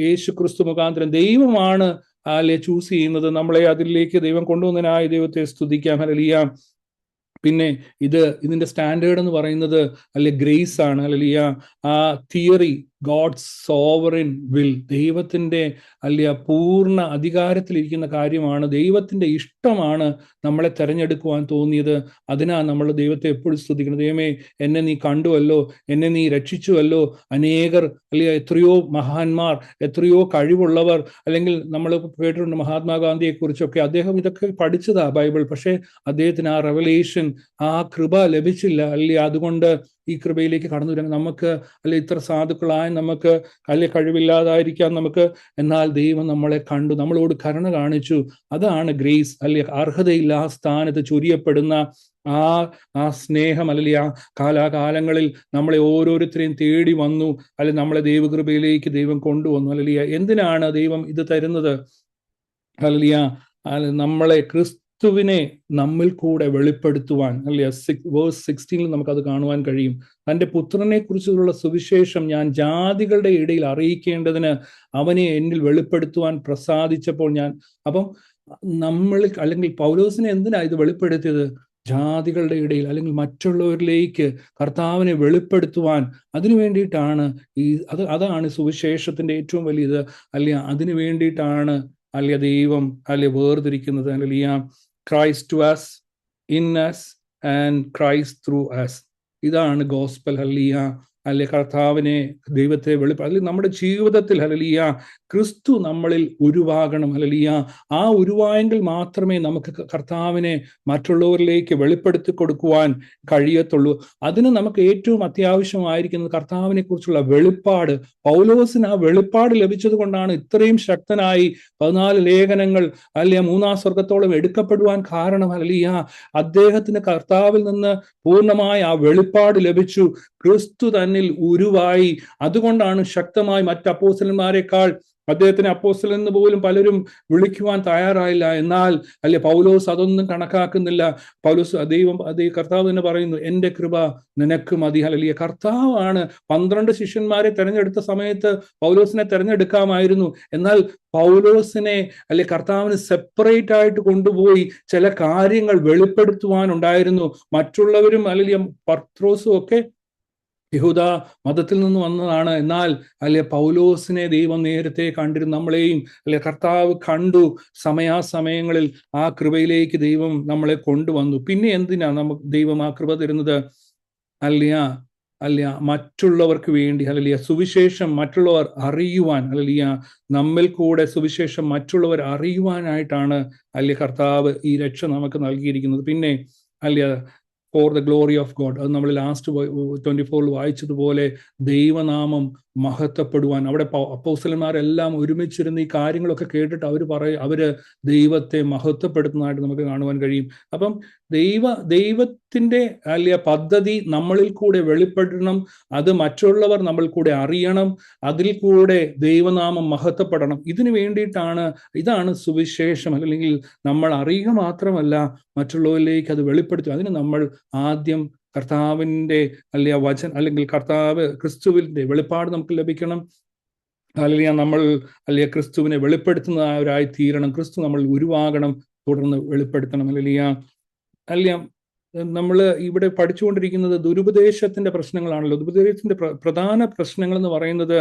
യേശു ക്രിസ്തു മുഖാന്തരം ദൈവമാണ് ചൂസ് ചെയ്യുന്നത് നമ്മളെ. അതിലേക്ക് ദൈവം കൊണ്ടുവന്നതിനായി ദൈവത്തെ സ്തുതിക്കാം. ഹല്ലേലൂയ. പിന്നെ ഇതിന്റെ സ്റ്റാൻഡേർഡ് എന്ന് പറയുന്നത് ഗ്രേസ് ആണ്. ഹല്ലേലൂയ. ആ തിയറി, ഗോഡ്സ് സോവറിൻ വിൽ, ദൈവത്തിന്റെ പൂർണ്ണ അധികാരത്തിലിരിക്കുന്ന കാര്യമാണ്. ദൈവത്തിന്റെ ഇഷ്ടമാണ് നമ്മളെ തെരഞ്ഞെടുക്കുവാൻ തോന്നിയത്. അതിനാ നമ്മൾ ദൈവത്തെ എപ്പോഴും സ്തുതിക്കുന്നത്. ദൈവമേ, എന്നെ നീ കണ്ടുവല്ലോ, എന്നെ നീ രക്ഷിച്ചുവല്ലോ. അനേകർ, എത്രയോ മഹാന്മാർ, എത്രയോ കഴിവുള്ളവർ, അല്ലെങ്കിൽ നമ്മൾ കേട്ടിട്ടുണ്ട് മഹാത്മാഗാന്ധിയെ കുറിച്ചൊക്കെ. അദ്ദേഹം ഇതൊക്കെ പഠിച്ചതാ ബൈബിൾ, പക്ഷെ അദ്ദേഹത്തിന് ആ റെവലേഷൻ, ആ കൃപ ലഭിച്ചില്ല. അതുകൊണ്ട് ഈ കൃപയിലേക്ക് കടന്നു വരാൻ നമുക്ക്, ഇത്ര സാധുക്കളായ നമുക്ക്, കഴിവില്ലാതായിരിക്കാം നമുക്ക്, എന്നാൽ ദൈവം നമ്മളെ കണ്ടു, നമ്മളോട് കരുണ കാണിച്ചു. അതാണ് ഗ്രേസ്. അർഹതയില്ല ആ സ്ഥാനത്ത് ചൊരിയപ്പെടുന്ന ആ സ്നേഹം, ആ കാലാകാലങ്ങളിൽ നമ്മളെ ഓരോരുത്തരെയും തേടി വന്നു, നമ്മളെ ദൈവകൃപയിലേക്ക് ദൈവം കൊണ്ടുവന്നു. എന്തിനാണ് ദൈവം ഇത് തരുന്നത്? നമ്മളെ ക്രിസ്തുവിനെ നമ്മിൽ കൂടെ വെളിപ്പെടുത്തുവാൻ. വേഴ്സ് 16 നമുക്കത് കാണുവാൻ കഴിയും. തൻ്റെ പുത്രനെ കുറിച്ചുള്ള സുവിശേഷം ഞാൻ ജാതികളുടെ ഇടയിൽ അറിയിക്കേണ്ടതിന് അവനെ എന്നിൽ വെളിപ്പെടുത്തുവാൻ പ്രസാദിച്ചപ്പോൾ അപ്പം നമ്മളിൽ, അല്ലെങ്കിൽ പൗലോസിനെ എന്തിനാ ഇത് വെളിപ്പെടുത്തിയത്? ജാതികളുടെ ഇടയിൽ, അല്ലെങ്കിൽ മറ്റുള്ളവരിലേക്ക് കർത്താവിനെ വെളിപ്പെടുത്തുവാൻ, അതിനു വേണ്ടിയിട്ടാണ് അതാണ് സുവിശേഷത്തിന്റെ ഏറ്റവും വലിയത്. അതിനു വേണ്ടിയിട്ടാണ് ദൈവം വേർതിരിക്കുന്നത്. Christ to us, in us and Christ through us. ഇതാണ് ഗോസ്പൽ. കർത്താവിനെ, ദൈവത്തെ നമ്മുടെ ജീവിതത്തിൽ ക്രിസ്തു നമ്മളിൽ ഉരുവാകണം. ആ ഉരുവായെങ്കിൽ മാത്രമേ നമുക്ക് കർത്താവിനെ മറ്റുള്ളവരിലേക്ക് വെളിപ്പെടുത്തി കൊടുക്കുവാൻ കഴിയത്തുള്ളൂ. അതിന് നമുക്ക് ഏറ്റവും അത്യാവശ്യമായിരിക്കുന്നത് കർത്താവിനെ കുറിച്ചുള്ള വെളിപ്പാട്. പൗലോസിന് ആ വെളിപ്പാട് ലഭിച്ചത് കൊണ്ടാണ് ഇത്രയും ശക്തനായി 14 ലേഖനങ്ങൾ 3 സ്വർഗത്തോളം എടുക്കപ്പെടുവാൻ കാരണം. അദ്ദേഹത്തിന് കർത്താവിൽ നിന്ന് പൂർണ്ണമായ ആ വെളിപ്പാട് ലഭിച്ചു. ക്രിസ്തു തന്നിൽ ഉരുവായി. അതുകൊണ്ടാണ് ശക്തമായി മറ്റ് അപ്പോസ്തലന്മാരെക്കാൾ അദ്ദേഹത്തിന് അപ്പോസ്തലൻ എന്ന് പോലും പലരും വിളിക്കുവാൻ തയ്യാറായില്ല. എന്നാൽ അല്ലെ പൗലോസ് അതൊന്നും കണക്കാക്കുന്നില്ല. പൗലോസ് കർത്താവ് തന്നെ പറയുന്നു, എൻ്റെ കൃപ നിനക്ക് മതി. ഹല്ലേലൂയ. കർത്താവാണ് 12 ശിഷ്യന്മാരെ തെരഞ്ഞെടുത്ത സമയത്ത് പൗലോസിനെ തെരഞ്ഞെടുക്കാമായിരുന്നു. എന്നാൽ പൗലോസിനെ കർത്താവിന് സെപ്പറേറ്റ് ആയിട്ട് കൊണ്ടുപോയി ചില കാര്യങ്ങൾ വെളിപ്പെടുത്തുവാനുണ്ടായിരുന്നു. മറ്റുള്ളവരും പത്രോസും ഒക്കെ യഹൂദ മതത്തിൽ നിന്ന് വന്നതാണ്. എന്നാൽ പൗലോസിനെ ദൈവം നേരത്തെ കണ്ടിരുന്നു. നമ്മളെയും കർത്താവ് കണ്ടു. സമയാസമയങ്ങളിൽ ആ കൃപയിലേക്ക് ദൈവം നമ്മളെ കൊണ്ടുവന്നു. പിന്നെ എന്തിനാ നമുക്ക് ദൈവം ആ കൃപ തരുന്നത്? മറ്റുള്ളവർക്ക് വേണ്ടി സുവിശേഷം മറ്റുള്ളവർ അറിയുവാൻ, നമ്മിൽ കൂടെ സുവിശേഷം മറ്റുള്ളവർ അറിയുവാനായിട്ടാണ് കർത്താവ് ഈ രക്ഷ നമുക്ക് നൽകിയിരിക്കുന്നത്. പിന്നെ for the glory of God, അത് നമ്മൾ ലാസ്റ്റ് 24 വായിച്ചതുപോലെ ദൈവനാമം മഹത്വപ്പെടുവാൻ. അവിടെ അപ്പോസ്തലന്മാരെല്ലാം ഒരുമിച്ചിരുന്ന് ഈ കാര്യങ്ങളൊക്കെ കേട്ടിട്ട് അവര് ദൈവത്തെ മഹത്വപ്പെടുത്തുന്നതായിട്ട് നമുക്ക് കാണുവാൻ കഴിയും. അപ്പം ദൈവത്തിന്റെ പദ്ധതി നമ്മളിൽ കൂടെ വെളിപ്പെടണം. അത് മറ്റുള്ളവർ നമ്മൾ കൂടെ അറിയണം. അതിൽ കൂടെ ദൈവനാമം മഹത്വപ്പെടണം. ഇതിനു വേണ്ടിയിട്ടാണ്, ഇതാണ് സുവിശേഷം. അല്ലെങ്കിൽ നമ്മൾ അറിയുക മാത്രമല്ല, മറ്റുള്ളവരിലേക്ക് അത് വെളിപ്പെടുത്തുക. അതിന് നമ്മൾ ആദ്യം കർത്താവിൻ്റെ അല്ലെങ്കിൽ കർത്താവ് ക്രിസ്തുവിന്റെ വെളിപ്പാട് നമുക്ക് ലഭിക്കണം. നമ്മൾ ക്രിസ്തുവിനെ വെളിപ്പെടുത്തുന്നവരായി തീരണം. ക്രിസ്തു നമ്മൾ ഉരുവാകണം, തുടർന്ന് വെളിപ്പെടുത്തണം. നമ്മൾ ഇവിടെ പഠിച്ചുകൊണ്ടിരിക്കുന്നത് ദുരുപദേശത്തിന്റെ പ്രശ്നങ്ങളാണല്ലോ. ദുരുപദേശത്തിന്റെ പ്രധാന പ്രശ്നങ്ങൾ എന്ന് പറയുന്നത്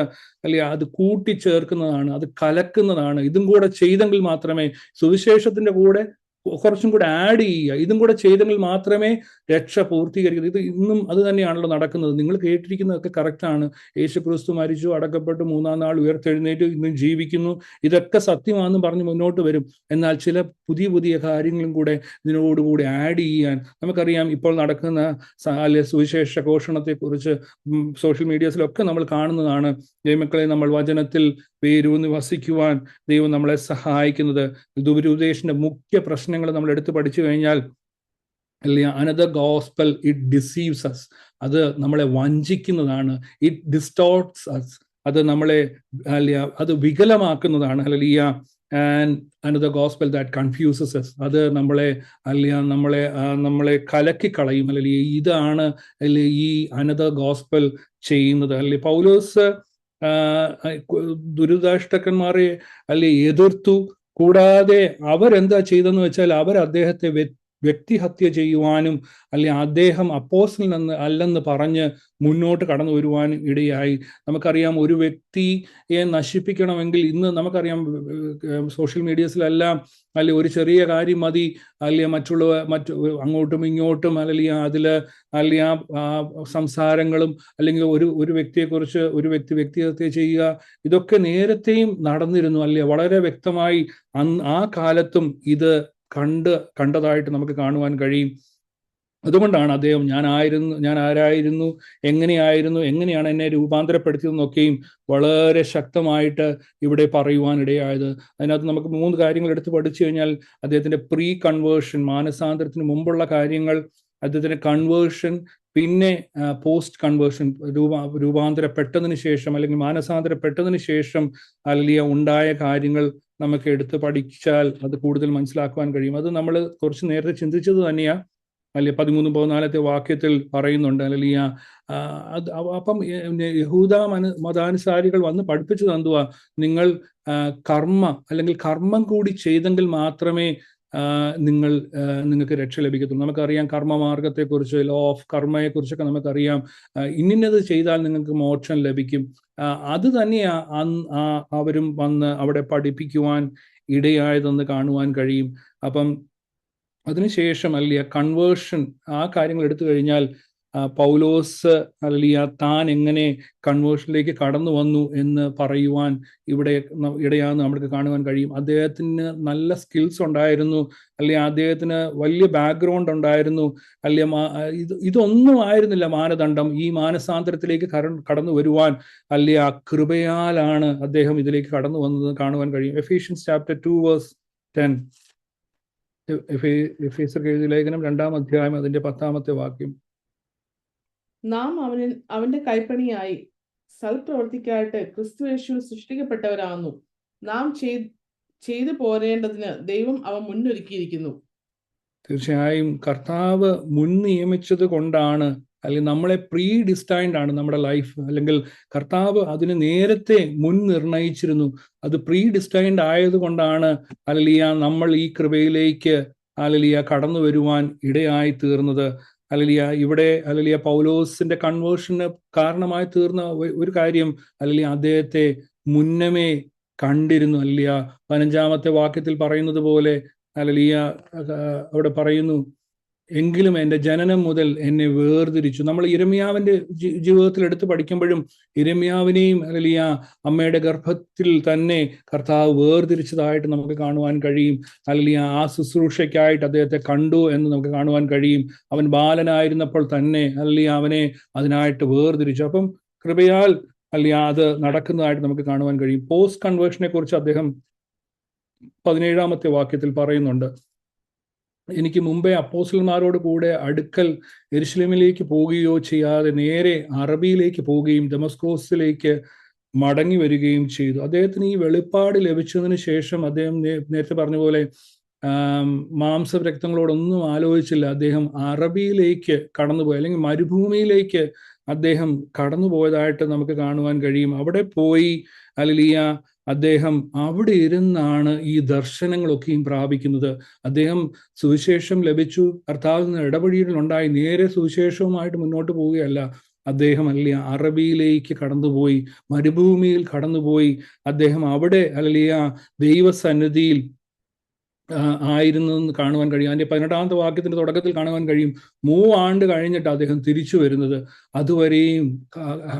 അത് കൂട്ടിച്ചേർക്കുന്നതാണ്, അത് കലക്കുന്നതാണ്. ഇതും കൂടെ ചെയ്തെങ്കിൽ മാത്രമേ, സുവിശേഷത്തിന്റെ കൂടെ കുറച്ചും കൂടെ ആഡ് ചെയ്യുക, ഇതും കൂടെ ചെയ്തെങ്കിൽ മാത്രമേ രക്ഷ പൂർത്തീകരിക്കുന്നത്. ഇത് ഇന്നും അത് തന്നെയാണല്ലോ നടക്കുന്നത്. നിങ്ങൾ കേട്ടിരിക്കുന്നതൊക്കെ കറക്റ്റാണ്. യേശു ക്രിസ്തു മരിച്ചു, അടക്കപ്പെട്ടു, 3-ാം നാൾ ഉയർത്തെഴുന്നേറ്റ്, ഇന്നും ജീവിക്കുന്നു. ഇതൊക്കെ സത്യമാണെന്ന് പറഞ്ഞ് മുന്നോട്ട് വരും. എന്നാൽ ചില പുതിയ കാര്യങ്ങളും കൂടെ ഇതിനോടുകൂടി ആഡ് ചെയ്യാൻ നമുക്കറിയാം. ഇപ്പോൾ നടക്കുന്ന സുവിശേഷ ഘോഷണത്തെക്കുറിച്ച് സോഷ്യൽ മീഡിയസിലൊക്കെ നമ്മൾ കാണുന്നതാണ്. ദൈവമക്കളെ, നമ്മൾ വചനത്തിൽ വേരൂന്നി വസിക്കുവാൻ ദൈവം നമ്മളെ സഹായിക്കുന്നത്. ദുരുപദേശത്തിന്റെ മുഖ്യ പ്രശ്നങ്ങൾ നമ്മൾ എടുത്ത് പഠിച്ചു കഴിഞ്ഞാൽ, another gospel it deceives us, അത് നമ്മളെ വഞ്ചിക്കുന്നതാണ്. ഇറ്റ് ഡിസ്റ്റോർട്ട്സ് അസ്, അത് നമ്മളെ അത് വികലമാക്കുന്നതാണ്. And another gospel that confuses us, അത് നമ്മളെ കലക്കിക്കളയും. ഇതാണ് ഈ അനദർ ഗോസ്പൽ ചെയ്യുന്നത്. പൗലോസ് ദുരിതാഷ്ടകന്മാരെ എതിർത്തു. കൂടാതെ അവരെന്താ ചെയ്തെന്ന് വെച്ചാൽ, അദ്ദേഹത്തെ വ്യക്തിഹത്യ ചെയ്യുവാനും അദ്ദേഹം അപ്പോസ്തലൻ അല്ലെന്ന് പറഞ്ഞ് മുന്നോട്ട് കടന്നു വരുവാനും ഇടയായി. നമുക്കറിയാം, ഒരു വ്യക്തിയെ നശിപ്പിക്കണമെങ്കിൽ ഇന്ന് നമുക്കറിയാം സോഷ്യൽ മീഡിയസിലെല്ലാം ഒരു ചെറിയ കാര്യം മതി മറ്റു അങ്ങോട്ടും ഇങ്ങോട്ടും സംസാരങ്ങളും അല്ലെങ്കിൽ ഒരു വ്യക്തിയെക്കുറിച്ച് ഒരു വ്യക്തിഹത്യ ചെയ്യുക, ഇതൊക്കെ നേരത്തെയും നടന്നിരുന്നു. വളരെ വ്യക്തമായി ആ കാലത്തും ഇത് കണ്ടതായിട്ട് നമുക്ക് കാണുവാൻ കഴിയും. അതുകൊണ്ടാണ് അദ്ദേഹം ഞാൻ ആരായിരുന്നു, എങ്ങനെയാണ് എന്നെ രൂപാന്തരപ്പെടുത്തിയതെന്നൊക്കെയും വളരെ ശക്തമായിട്ട് ഇവിടെ പറയുവാൻ ഇടയായത്. അതിനകത്ത് നമുക്ക് 3 കാര്യങ്ങൾ എടുത്ത് പഠിച്ചു കഴിഞ്ഞാൽ, അദ്ദേഹത്തിന്റെ പ്രീ കൺവേർഷൻ, മാനസാന്തരത്തിന് മുമ്പുള്ള കാര്യങ്ങൾ, അദ്ദേഹത്തിന്റെ കൺവേർഷൻ, പിന്നെ പോസ്റ്റ് കൺവേർഷൻ, രൂപാന്തരപ്പെട്ടതിന് ശേഷം അല്ലെങ്കിൽ മാനസാന്തരപ്പെട്ടതിന് ശേഷം ഉണ്ടായ കാര്യങ്ങൾ നമുക്ക് എടുത്ത് പഠിച്ചാൽ അത് കൂടുതൽ മനസ്സിലാക്കുവാൻ കഴിയും. അത് നമ്മൾ കുറച്ച് നേരത്തെ ചിന്തിച്ചത് തന്നെയാ. 13-14 വാക്യത്തിൽ പറയുന്നുണ്ട്. അപ്പം യഹൂദ മതാനുസാരികൾ വന്ന് പഠിപ്പിച്ചത് എന്തുവാ? നിങ്ങൾ കർമ്മം കൂടി ചെയ്തെങ്കിൽ മാത്രമേ നിങ്ങൾക്ക് രക്ഷ ലഭിക്കത്തുള്ളൂ. നമുക്കറിയാം കർമ്മമാർഗത്തെക്കുറിച്ച്, ലോ ഓഫ് കർമ്മയെക്കുറിച്ചൊക്കെ നമുക്കറിയാം. ഇന്നത് ചെയ്താൽ നിങ്ങൾക്ക് മോക്ഷം ലഭിക്കും. അത് തന്നെയാ അവരും വന്ന് അവിടെ പഠിപ്പിക്കുവാൻ ഇടയായതെന്ന് കാണുവാൻ കഴിയും. അപ്പം അതിനുശേഷം കൺവേർഷൻ, ആ കാര്യങ്ങൾ എടുത്തു കഴിഞ്ഞാൽ പൗലോസ് താൻ എങ്ങനെ കൺവേർഷനിലേക്ക് കടന്നു വന്നു എന്ന് പറയുവാൻ ഇടയാന്ന് നമുക്ക് കാണുവാൻ കഴിയും. അദ്ദേഹത്തിന് നല്ല സ്കിൽസ് ഉണ്ടായിരുന്നു, അദ്ദേഹത്തിന് വലിയ ബാക്ക്ഗ്രൗണ്ട് ഉണ്ടായിരുന്നു. ഇതൊന്നും ആയിരുന്നില്ല മാനദണ്ഡം. ഈ മാനസാന്തരത്തിലേക്ക് കടന്നു വരുവാൻ ആ കൃപയാലാണ് അദ്ദേഹം ഇതിലേക്ക് കടന്നു വന്നത് കാണുവാൻ കഴിയും. എഫീഷ്യൻസ് ചാപ്റ്റർ 2:10, എഫേസ്യർക്ക് എഴുതിയ ലേഖനം 2-ാം അധ്യായം അതിന്റെ 10-ാമത്തെ വാക്യം. നാം അവന്റെ കൈപ്പണിയായി സൽപ്രവൃത്തിക്കായിട്ട് ക്രിസ്തുയേശുവിൽ സൃഷ്ടിക്കപ്പെട്ടവരാകുന്നു. നാം ചെയ്തു പോരേണ്ടതിന് ദൈവം അവ മുന്നൊരുക്കിയിരിക്കുന്നു. തീർച്ചയായും കർത്താവ് മുൻ നിയമിച്ചത് കൊണ്ടാണ്, അല്ലെങ്കിൽ നമ്മളെ പ്രീ ഡിസ്റ്റൈൻഡ് ആണ് നമ്മുടെ ലൈഫ്, അല്ലെങ്കിൽ കർത്താവ് അതിന് നേരത്തെ മുൻ നിർണയിച്ചിരുന്നു. അത് പ്രീ ഡിസ്റ്റൈൻഡ് ആയതുകൊണ്ടാണ് ഹല്ലേലൂയ നമ്മൾ ഈ കൃപയിലേക്ക് ഹല്ലേലൂയ കടന്നു വരുവാൻ ഇടയായി തീർന്നത്. ഹല്ലേലൂയ ഇവിടെ ഹല്ലേലൂയ പൗലോസിന്റെ കൺവേർഷന് കാരണമായി തീർന്ന ഒരു കാര്യം ഹല്ലേലൂയ അദ്ദേഹത്തെ മുന്നമേ കണ്ടിരുന്നു. ഹല്ലേലൂയ 15-ാമത്തെ വാക്യത്തിൽ പറയുന്നത് പോലെ ഹല്ലേലൂയ അവിടെ പറയുന്നു, എങ്കിലും എൻ്റെ ജനനം മുതൽ എന്നെ വേർതിരിച്ചു. നമ്മൾ യിരെമ്യാവിന്റെ ജീവിതത്തിൽ എടുത്ത് പഠിക്കുമ്പോഴും യിരെമ്യാവിനെയും ഹല്ലേലൂയ അമ്മയുടെ ഗർഭത്തിൽ തന്നെ കർത്താവ് വേർതിരിച്ചതായിട്ട് നമുക്ക് കാണുവാൻ കഴിയും. ഹല്ലേലൂയ ആ ശുശ്രൂഷയ്ക്കായിട്ട് അദ്ദേഹത്തെ കണ്ടു എന്ന് നമുക്ക് കാണുവാൻ കഴിയും. അവൻ ബാലനായിരുന്നപ്പോൾ തന്നെ ഹല്ലേലൂയ അവനെ അതിനായിട്ട് വേർതിരിച്ചു. അപ്പം കൃപയാൽ ഹല്ലേലൂയ അത് നടക്കുന്നതായിട്ട് നമുക്ക് കാണുവാൻ കഴിയും. പോസ്റ്റ് കൺവേർഷനെ കുറിച്ച് അദ്ദേഹം 17-ാമത്തെ വാക്യത്തിൽ പറയുന്നുണ്ട്, എനിക്ക് മുമ്പേ അപ്പോസ്തലന്മാരോട് കൂടെ അടുക്കൽ യെരുശലേമിലേക്ക് പോവുകയോ ചെയ്യാതെ നേരെ അറബിയിലേക്ക് പോവുകയും ദമസ്കോസിലേക്ക് മടങ്ങി വരികയും ചെയ്തു. അദ്ദേഹത്തിന് ഈ വെളിപ്പാട് ലഭിച്ചതിന് ശേഷം അദ്ദേഹം നേരത്തെ പറഞ്ഞ പോലെ മാംസരക്തങ്ങളോടൊന്നും ആലോചിച്ചില്ല. അദ്ദേഹം അറബിയിലേക്ക് കടന്നുപോയി, അല്ലെങ്കിൽ മരുഭൂമിയിലേക്ക് അദ്ദേഹം കടന്നുപോയതായിട്ട് നമുക്ക് കാണുവാൻ കഴിയും. അവിടെ പോയി ഹല്ലേലൂയ അദ്ദേഹം അവിടെ ഇരുന്നാണ് ഈ ദർശനങ്ങളൊക്കെയും പ്രാപിക്കുന്നത്. അദ്ദേഹം സുവിശേഷം ലഭിച്ചു, കർത്താവിൽ നിന്ന് ഇടപെടലുണ്ടായി, നേരെ സുവിശേഷവുമായിട്ട് മുന്നോട്ട് പോവുകയല്ല. അദ്ദേഹം ഹല്ലേലൂയ അറബിയിലേക്ക് കടന്നുപോയി, മരുഭൂമിയിൽ കടന്നുപോയി. അദ്ദേഹം അവിടെ ഹല്ലേലൂയ ദൈവസന്നിധിയിൽ ആയിരുന്നെന്ന് കാണുവാൻ കഴിയും. അതിന്റെ 18-ാമത്തെ വാക്യത്തിന്റെ തുടക്കത്തിൽ കാണുവാൻ കഴിയും, 3 ആണ്ട് കഴിഞ്ഞിട്ട് അദ്ദേഹം തിരിച്ചു വരുന്നത്. അതുവരെയും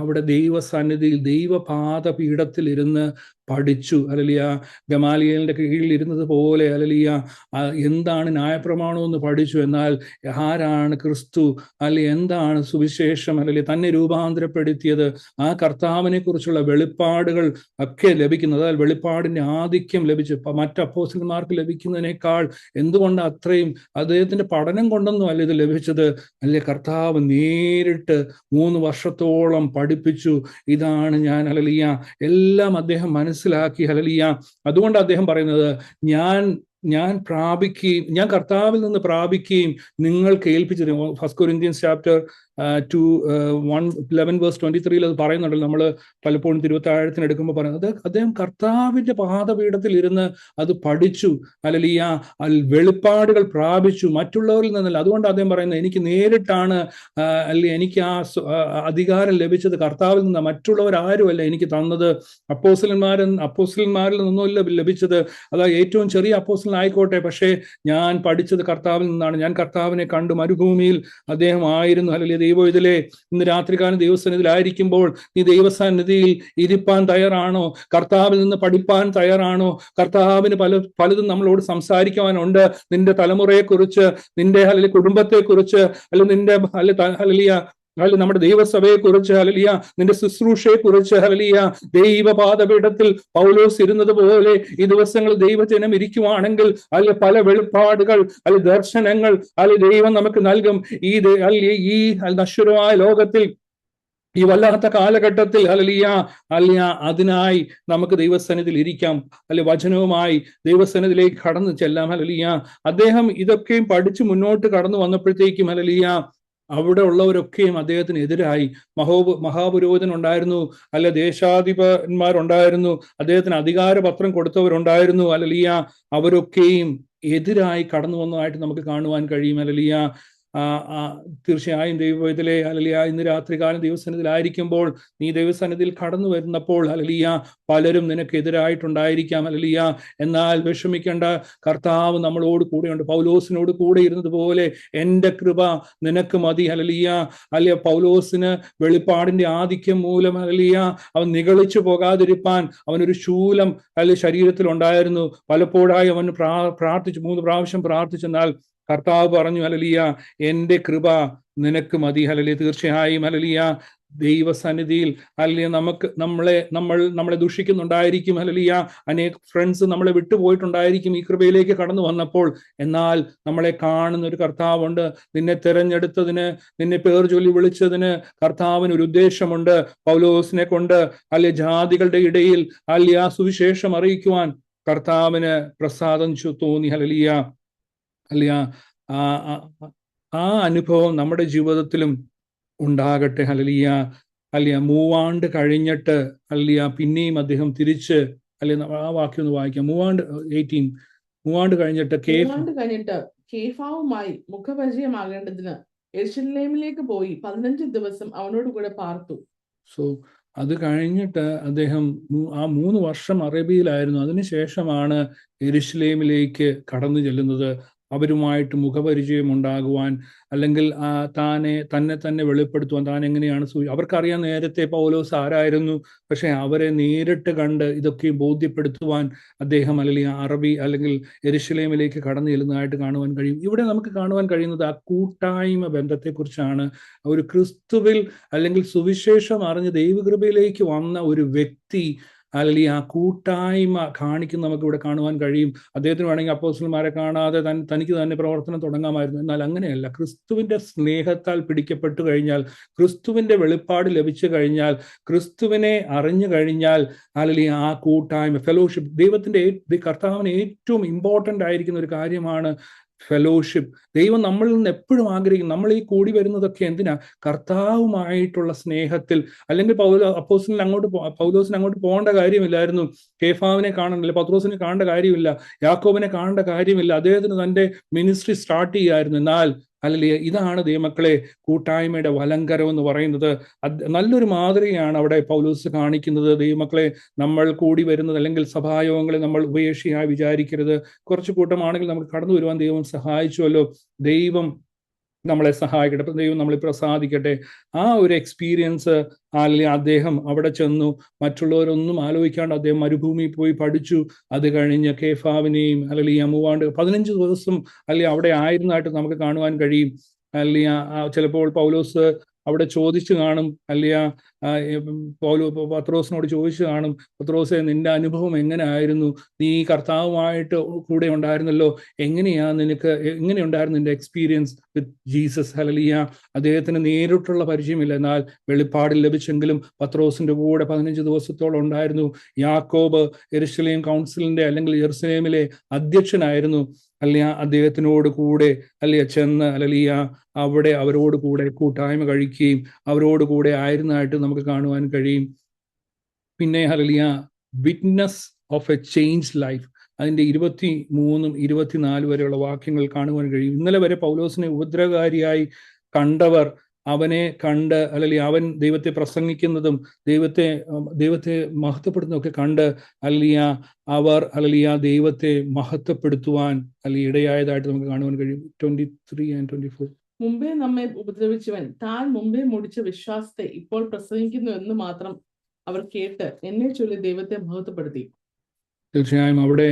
അവിടെ ദൈവസന്നിധിയിൽ ദൈവപാദപീഠത്തിൽ ഇരുന്ന് പഠിച്ചു. ഹല്ലേലൂയ ഗമാലിയേലിന്റെ കീഴിൽ ഇരുന്നത് പോലെ ഹല്ലേലൂയ എന്താണ് ന്യായപ്രമാണമെന്ന് പഠിച്ചു. എന്നാൽ ആരാണ് ക്രിസ്തു, അല്ലെങ്കിൽ എന്താണ് സുവിശേഷം, അല്ലെങ്കിൽ തന്നെ രൂപാന്തരപ്പെടുത്തിയത്, ആ കർത്താവിനെ കുറിച്ചുള്ള വെളിപ്പാടുകൾ ഒക്കെ ലഭിക്കുന്നത്. അതായത് വെളിപ്പാടിന്റെ ആധിക്യം ലഭിച്ചു മറ്റ് അപ്പോസ്തലന്മാർക്ക് ലഭിക്കുന്നതിനേക്കാൾ എന്തുകൊണ്ട് അത്രയും അദ്ദേഹത്തിന്റെ പഠനം കൊണ്ടൊന്നും അല്ല ഇത് ലഭിച്ചത്. അല്ലെ, കർത്താവ് നേരിട്ട് 3 വർഷത്തോളം പഠിപ്പിച്ചു. ഇതാണ് ഞാൻ ഹല്ലേലൂയ എല്ലാം അദ്ദേഹം മനസ്സിലാക്കി. ഹല്ലേലൂയ അതുകൊണ്ട് അദ്ദേഹം പറയുന്നത്, ഞാൻ പ്രാപിക്കുകയും ഞാൻ കർത്താവിൽ നിന്ന് പ്രാപിക്കുകയും നിങ്ങൾക്ക് ഏൽപ്പിച്ചു തരും. 1 Corinthians chapter 11:23 അത് പറയുന്നുണ്ടല്ലോ. നമ്മൾ പലപ്പോഴും തിരുവത്താഴത്തിന് എടുക്കുമ്പോൾ പറയുന്നത് അദ്ദേഹം കർത്താവിന്റെ പാദപീഠത്തിൽ ഇരുന്ന് അത് പഠിച്ചു. ഹല്ലേലൂയ വെളിപ്പാടുകൾ പ്രാപിച്ചു, മറ്റുള്ളവരിൽ നിന്നല്ല. അതുകൊണ്ട് അദ്ദേഹം പറയുന്നത്, എനിക്ക് നേരിട്ടാണ് അല്ലെ എനിക്ക് ആ അധികാരം ലഭിച്ചത് കർത്താവിൽ നിന്ന്, മറ്റുള്ളവർ ആരുമല്ല എനിക്ക് തന്നത്. അപ്പോസ്തലന്മാരിൽ നിന്നല്ല ലഭിച്ചത്. അതായത് ഏറ്റവും ചെറിയ അപ്പോസ്തലൻ ആയിക്കോട്ടെ, പക്ഷേ ഞാൻ പഠിച്ചത് കർത്താവിൽ നിന്നാണ്. ഞാൻ കർത്താവിനെ കണ്ടു, മരുഭൂമിയിൽ അദ്ദേഹം ആയിരുന്നു. ഹല്ലേലൂയ ദൈവം ഇതിലെ ഇന്ന് രാത്രികാലം ദൈവസന്നിധിയിലായിരിക്കുമ്പോൾ നീ ദൈവസന്നിധിയിൽ ഇരിപ്പാൻ തയ്യാറാണോ? കർത്താവിൽ നിന്ന് പഠിപ്പാൻ തയ്യാറാണോ? കർത്താവിന് പലതും നമ്മളോട് സംസാരിക്കുവാനുണ്ട്. നിന്റെ തലമുറയെക്കുറിച്ച്, നിന്റെ ഹല്ലേലൂയ കുടുംബത്തെക്കുറിച്ച്, അല്ലെങ്കിൽ നിന്റെ ഹല്ലേലൂയ നമ്മുടെ ദൈവസഭയെ കുറിച്ച്, ഹല്ലേലൂയ നിന്റെ ശുശ്രൂഷയെ കുറിച്ച്, ഹല്ലേലൂയ ദൈവപാദപീഠത്തിൽ പൗലോസ് ഇരുന്നത് പോലെ ഈ ദിവസങ്ങളിൽ ദൈവജനം ഇരിക്കുവാണെങ്കിൽ അല്ലെങ്കിൽ പല വെളിപ്പാടുകൾ, അല്ലെങ്കിൽ ദർശനങ്ങൾ അല്ലെങ്കിൽ ദൈവം നമുക്ക് നൽകും. ഈ നശ്വരമായ ലോകത്തിൽ, ഈ വല്ലാത്ത കാലഘട്ടത്തിൽ ഹല്ലേലൂയ അതിനായി നമുക്ക് ദൈവസന്നിധിയിൽ ഇരിക്കാം. അല്ലെ, വചനവുമായി ദൈവസന്നിധിയിലേക്ക് കടന്നു ചെല്ലാം. ഹല്ലേലൂയ അദ്ദേഹം ഇതൊക്കെയും പഠിച്ചു മുന്നോട്ട് കടന്നു വന്നപ്പോഴത്തേക്കും ഹല്ലേലൂയ അവിടെ ഉള്ളവരൊക്കെയും അദ്ദേഹത്തിന് എതിരായി. മഹാപുരോഹിതൻ ഉണ്ടായിരുന്നു, അല്ലെ ദേശാധിപന്മാരുണ്ടായിരുന്നു, അദ്ദേഹത്തിന് അധികാരപത്രം കൊടുത്തവരുണ്ടായിരുന്നു. ഹല്ലേലൂയ അവരൊക്കെയും എതിരായി കടന്നു വന്നതായിട്ട് നമുക്ക് കാണുവാൻ കഴിയും. ഹല്ലേലൂയ തീർച്ചയായും ദൈവത്തിലെ ഹല്ലേലൂയ ഇന്ന് രാത്രികാലം ദൈവസന്നിധിയിലായിരിക്കുമ്പോൾ, നീ ദൈവസന്നിധിയിൽ കടന്നു വരുന്നപ്പോൾ ഹല്ലേലൂയ പലരും നിനക്ക് എതിരായിട്ടുണ്ടായിരിക്കാം. ഹല്ലേലൂയ എന്നാൽ വിഷമിക്കേണ്ട, കർത്താവ് നമ്മളോട് കൂടെയുണ്ട്. പൗലോസിനോട് കൂടെ ഇരുന്നതുപോലെ എൻ്റെ കൃപ നിനക്ക് മതി. ഹല്ലേലൂയ അല്ലെ, പൗലോസിന് വെളിപ്പാടിന്റെ ആധിക്യം മൂലം ഹല്ലേലൂയ അവൻ നിഗളിച്ചു പോകാതിരിപ്പാൻ അവനൊരു ശൂലം ശരീരത്തിൽ ഉണ്ടായിരുന്നു. പലപ്പോഴായി അവൻ പ്രാർത്ഥിച്ചു, 3 പ്രാവശ്യം പ്രാർത്ഥിച്ചെന്നാൽ കർത്താവ് പറഞ്ഞു, ഹല്ലേലൂയ എൻ്റെ കൃപ നിനക്ക് മതി. ഹല്ലേലൂയ തീർച്ചയായും ഹല്ലേലൂയ ദൈവസന്നിധിയിൽ അല്ലെങ്കിൽ നമ്മളെ ദുഷിക്കുന്നുണ്ടായിരിക്കും, അല്ലെങ്കിൽ അനേക ഫ്രണ്ട്സ് നമ്മളെ വിട്ടുപോയിട്ടുണ്ടായിരിക്കും ഈ കൃപയിലേക്ക് കടന്നു വന്നപ്പോൾ. എന്നാൽ നമ്മളെ കാണുന്ന ഒരു കർത്താവുണ്ട്. നിന്നെ തിരഞ്ഞെടുത്തതിന്, നിന്നെ പേർ ചൊല്ലി വിളിച്ചതിന് കർത്താവിന് ഒരു ഉദ്ദേശമുണ്ട്. പൗലോസിനെ കൊണ്ട് ജാതികളുടെ ഇടയിൽ ആ സുവിശേഷം അറിയിക്കുവാൻ കർത്താവിന് പ്രസാദം തോന്നി. ഹല്ലേലൂയ. ആ അനുഭവം നമ്മുടെ ജീവിതത്തിലും ഉണ്ടാകട്ടെ. ഹല്ലേലൂയ. 3 ആണ്ട് കഴിഞ്ഞിട്ട് പിന്നെയും അദ്ദേഹം തിരിച്ച് ആ വാക്യം ഒന്ന് വായിക്കാം. 3 ആണ്ട് കഴിഞ്ഞിട്ട് കേഫാവുമായി മുഖപരിചയമാകേണ്ടതിന് യെരുശലേമിലേക്ക് പോയി 15 ദിവസം അവനോട് കൂടെ പാർത്തു. സോ അത് കഴിഞ്ഞിട്ട് അദ്ദേഹം ആ 3 വർഷം അറേബ്യയിലായിരുന്നു. അതിനുശേഷമാണ് യെരുശലേമിലേക്ക് കടന്നു ചെല്ലുന്നത്. അവരുമായിട്ട് മുഖപരിചയം ഉണ്ടാകുവാൻ, അല്ലെങ്കിൽ തന്നെ വെളിപ്പെടുത്തുവാൻ, താൻ എങ്ങനെയാണ് അവർക്കറിയാൻ നേരത്തെ പൗലോസ് ആരായിരുന്നു. പക്ഷെ അവരെ നേരിട്ട് കണ്ട് ഇതൊക്കെ ബോധ്യപ്പെടുത്തുവാൻ അദ്ദേഹം അറബി അല്ലെങ്കിൽ യെരുശലേമിലേക്ക് കടന്നു ചെല്ലുന്നതായിട്ട് കാണുവാൻ കഴിയും. ഇവിടെ നമുക്ക് കാണുവാൻ കഴിയുന്നത് ആ കൂട്ടായ്മ ബന്ധത്തെക്കുറിച്ചാണ്. ഒരു ക്രിസ്തുവിൽ അല്ലെങ്കിൽ സുവിശേഷം അറിഞ്ഞ് ദൈവകൃപയിലേക്ക് വന്ന ഒരു വ്യക്തി അല്ലെങ്കിൽ ആ കൂട്ടായ്മ കാണിക്കുന്ന നമുക്ക് ഇവിടെ കാണുവാൻ കഴിയും. അദ്ദേഹത്തിന് വേണമെങ്കിൽ അപ്പോസ്തലന്മാരെ കാണാതെ തനിക്ക് തന്നെ പ്രവർത്തനം തുടങ്ങാമായിരുന്നു. എന്നാൽ അങ്ങനെയല്ല. ക്രിസ്തുവിന്റെ സ്നേഹത്താൽ പിടിക്കപ്പെട്ടു കഴിഞ്ഞാൽ, ക്രിസ്തുവിന്റെ വെളിപ്പാട് ലഭിച്ചു കഴിഞ്ഞാൽ, ക്രിസ്തുവിനെ അറിഞ്ഞു കഴിഞ്ഞാൽ ആ കൂട്ടായ്മ, ഫെലോഷിപ്പ്, കർത്താവിന് ഏറ്റവും ഇമ്പോർട്ടൻ്റ് ആയിരിക്കുന്ന ഒരു കാര്യമാണ് ഫെലോഷിപ്പ്. ദൈവം നമ്മളിൽ നിന്ന് എപ്പോഴും ആഗ്രഹിക്കും. നമ്മൾ ഈ കൂടി വരുന്നതൊക്കെ എന്തിനാ? കർത്താവുമായിട്ടുള്ള സ്നേഹത്തിൽ. അല്ലെങ്കിൽ പൗലോസിന് അങ്ങോട്ട് പോകേണ്ട കാര്യമില്ലായിരുന്നു. കേഫാവിനെ കാണണില്ല, പത്രോസിനെ കാണേണ്ട കാര്യമില്ല, യാക്കോബിനെ കാണേണ്ട കാര്യമില്ല. അദ്ദേഹത്തിന് തന്റെ മിനിസ്ട്രി സ്റ്റാർട്ട് ചെയ്യായിരുന്നു. എന്നാൽ ഇതാണ് ദൈവമക്കളെ കൂട്ടായ്മയുടെ വലങ്കരം എന്ന് പറയുന്നത്. നല്ലൊരു മാതൃകയാണ് അവിടെ പൗലോസ് കാണിക്കുന്നത്. ദൈവമക്കളെ, നമ്മൾ കൂടി വരുന്നത് അല്ലെങ്കിൽ സഭായോഗങ്ങളെ നമ്മൾ ഉപേക്ഷിയായി വിചാരിക്കരുത്. കുറച്ച് കൂട്ടമാണെങ്കിൽ നമുക്ക് കടന്നു വരുവാൻ ദൈവം സഹായിച്ചുവല്ലോ. ദൈവം നമ്മളെ സഹായിക്കട്ടെ. ദൈവം നമ്മളെ പ്രസാദിക്കട്ടെ. ആ ഒരു എക്സ്പീരിയൻസ് അദ്ദേഹം അവിടെ ചെന്നു. മറ്റുള്ളവരൊന്നും ആലോചിക്കാണ്ട് അദ്ദേഹം മരുഭൂമിയിൽ പോയി പഠിച്ചു. അത് കഴിഞ്ഞ് കേഫാവിനെയും 15 ദിവസം അവിടെ ആയിരുന്നതായിട്ട് നമുക്ക് കാണുവാൻ കഴിയും. ചിലപ്പോൾ പൗലോസ് അവിടെ ചോദിച്ചു കാണും, പത്രോസിനോട് ചോദിച്ചു കാണും, പത്രോസേ, നിന്റെ അനുഭവം എങ്ങനെ ആയിരുന്നു? നീ കർത്താവുമായിട്ട് കൂടെ ഉണ്ടായിരുന്നല്ലോ, എങ്ങനെയുണ്ടായിരുന്നു നിന്റെ എക്സ്പീരിയൻസ് വിത്ത് ജീസസ്? അദ്ദേഹത്തിന് നേരിട്ടുള്ള പരിചയമില്ല, എന്നാൽ വെളിപ്പാടിൽ ലഭിച്ചെങ്കിലും പത്രോസിന്റെ കൂടെ 15 ദിവസത്തോളം ഉണ്ടായിരുന്നു. യാക്കോബ് യെരുശലേം കൗൺസിലിന്റെ അല്ലെങ്കിൽ യെരുശലേമിലെ അധ്യക്ഷനായിരുന്നു. അദ്ദേഹത്തിനോട് കൂടെ ചെന്ന് അവിടെ അവരോട് കൂടെ കൂട്ടായ്മ കഴിക്കുകയും അവരോട് കൂടെ ആയിരുന്നതായിട്ട് നമുക്ക് കാണുവാൻ കഴിയും. പിന്നെ witness of A change life, അതിന്റെ 23, 24 വരെയുള്ള വാക്യങ്ങൾ കാണുവാൻ കഴിയും. ഇന്നലെ വരെ പൗലോസിനെ ഉപദ്രവകാരിയായി കണ്ടവർ അവനെ കണ്ട്, അവൻ ദൈവത്തെ പ്രസംഗിക്കുന്നതും ദൈവത്തെ മഹത്വപ്പെടുന്നതൊക്കെ കണ്ട് അവർ ദൈവത്തെ മഹത്വപ്പെടുത്തുവാൻ ഇടയായതായിട്ട് നമുക്ക് കാണുവാൻ കഴിയും. 23 and 24. മുമ്പേ നമ്മെ ഉപദ്രവിച്ചവൻ താൻ മുമ്പേ മുടിച്ച വിശ്വാസത്തെ ഇപ്പോൾ പ്രസംഗിക്കുന്നു എന്ന് മാത്രം അവർ കേട്ട് എന്നെ ചൊല്ലി ദൈവത്തെ മഹത്വപ്പെടുത്തി. തീർച്ചയായും അവിടെ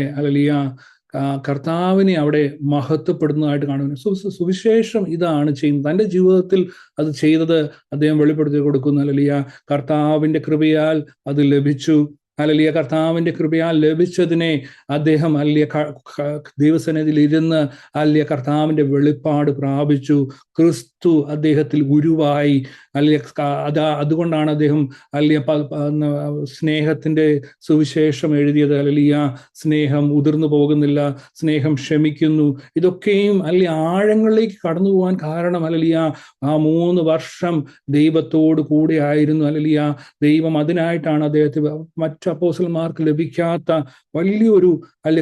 കർത്താവിനെ അവിടെ മഹത്വപ്പെടുന്നതായിട്ട് കാണുന്നു. സുവിശേഷം ഇതാണ് ചെയ്യുന്നത്. തൻ്റെ ജീവിതത്തിൽ അത് ചെയ്തത് അദ്ദേഹം വെളിപ്പെടുത്തി കൊടുക്കുന്നു. കർത്താവിന്റെ കൃപയാൽ അത് ലഭിച്ചു. കർത്താവിന്റെ കൃപയാൽ ലഭിച്ചതിനെ അദ്ദേഹം ദൈവസന്നിധിയിൽ ഇരുന്ന് കർത്താവിന്റെ വെളിപ്പാട് പ്രാപിച്ചു. ക്രിസ്തു അദ്ദേഹത്തിൽ ഗുരുവായി. അതുകൊണ്ടാണ് അദ്ദേഹം സ്നേഹത്തിന്റെ സുവിശേഷം എഴുതിയത്. സ്നേഹം ഉതിർന്നു പോകുന്നില്ല, സ്നേഹം ക്ഷമിക്കുന്നു. ഇതൊക്കെയും ആഴങ്ങളിലേക്ക് കടന്നു പോകാൻ കാരണം ആ 3 വർഷം ദൈവത്തോട് കൂടെ ആയിരുന്നു. ദൈവം അതിനായിട്ടാണ് അദ്ദേഹത്തെ മറ്റ് അപ്പോസ്തലന്മാർക്ക് ലഭിക്കാത്ത വലിയൊരു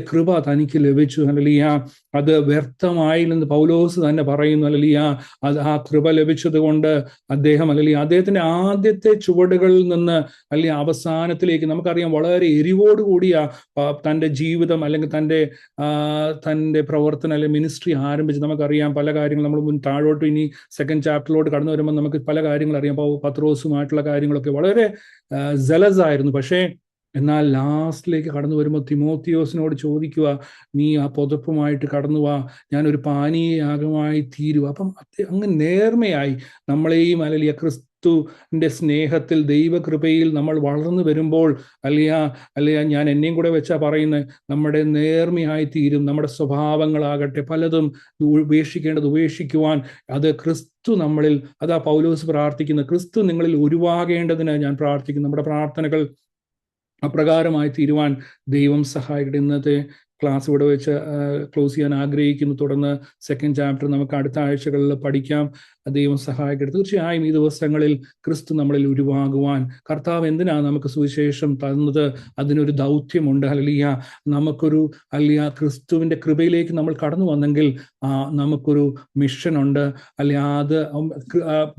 കൃപ തനിക്ക് ലഭിച്ചു. അത് വ്യർത്ഥമായില്ലെന്ന് പൗലോസ് തന്നെ പറയുന്നു. അത് ആ കൃപ ലഭിച്ചത് കൊണ്ട് അദ്ദേഹത്തിന്റെ ആദ്യത്തെ ചുവടുകളിൽ നിന്ന് അവസാനത്തിലേക്ക് നമുക്കറിയാം വളരെ എരിവോടുകൂടിയ തൻ്റെ ജീവിതം അല്ലെങ്കിൽ തൻ്റെ പ്രവർത്തനം അല്ലെങ്കിൽ മിനിസ്ട്രി ആരംഭിച്ച് നമുക്കറിയാം. പല കാര്യങ്ങൾ നമ്മൾ താഴോട്ട് ഇനി സെക്കൻഡ് ചാപ്റ്ററിലോട്ട് കടന്നു വരുമ്പോൾ നമുക്ക് പല കാര്യങ്ങൾ അറിയാം. പത്രോസുമായിട്ടുള്ള കാര്യങ്ങളൊക്കെ വളരെ ജലസ് ആയിരുന്നു. പക്ഷേ എന്നാൽ ലാസ്റ്റിലേക്ക് കടന്നു വരുമ്പോൾ തിമോത്തിയോസിനോട് ചോദിക്കുക, നീ ആ പുതപ്പുമായിട്ട് കടന്നു വാ, ഞാനൊരു പാനീയയാഗമായി തീരുക. അപ്പം അങ്ങ് നേർമയായി നമ്മളെയും ക്രിസ്തുവിന്റെ സ്നേഹത്തിൽ ദൈവകൃപയിൽ നമ്മൾ വളർന്നു വരുമ്പോൾ അല്ലയാ ഞാൻ എന്നെയും കൂടെ വെച്ചാ പറയുന്നത്, നമ്മുടെ നേർമയായി തീരും. നമ്മുടെ സ്വഭാവങ്ങളാകട്ടെ പലതും ഉപേക്ഷിക്കേണ്ടത് ഉപേക്ഷിക്കുവാൻ അത് ക്രിസ്തു നമ്മളിൽ, അതാ പൗലോസ് പ്രാർത്ഥിക്കുന്നത്, ക്രിസ്തു നിങ്ങളിൽ ഉരുവാകേണ്ടതിന് ഞാൻ പ്രാർത്ഥിക്കുന്നു. നമ്മുടെ പ്രാർത്ഥനകൾ അപ്രകാരമായി തീരുവാൻ ദൈവം സഹായിക്കട്ടെ. ഇന്നത്തെ ക്ലാസ് ഇവിടെ വെച്ച് ക്ലോസ് ചെയ്യാൻ ആഗ്രഹിക്കുന്നു. തുടർന്ന് സെക്കൻഡ് ചാപ്റ്റർ നമുക്ക് അടുത്ത ആഴ്ചകളിൽ പഠിക്കാം. ദൈവം സഹായിക്കട്ടെ. തീർച്ചയായും ഈ ദിവസങ്ങളിൽ ക്രിസ്തു നമ്മളിൽ ഉരുവാകുവാൻ കർത്താവ് എന്തിനാണ് നമുക്ക് സുവിശേഷം തന്നത്? അതിനൊരു ദൗത്യമുണ്ട്. ഹല്ലേലൂയ. നമുക്കൊരു ക്രിസ്തുവിന്റെ കൃപയിലേക്ക് നമ്മൾ കടന്നു വന്നെങ്കിൽ നമുക്കൊരു മിഷനുണ്ട്. അത്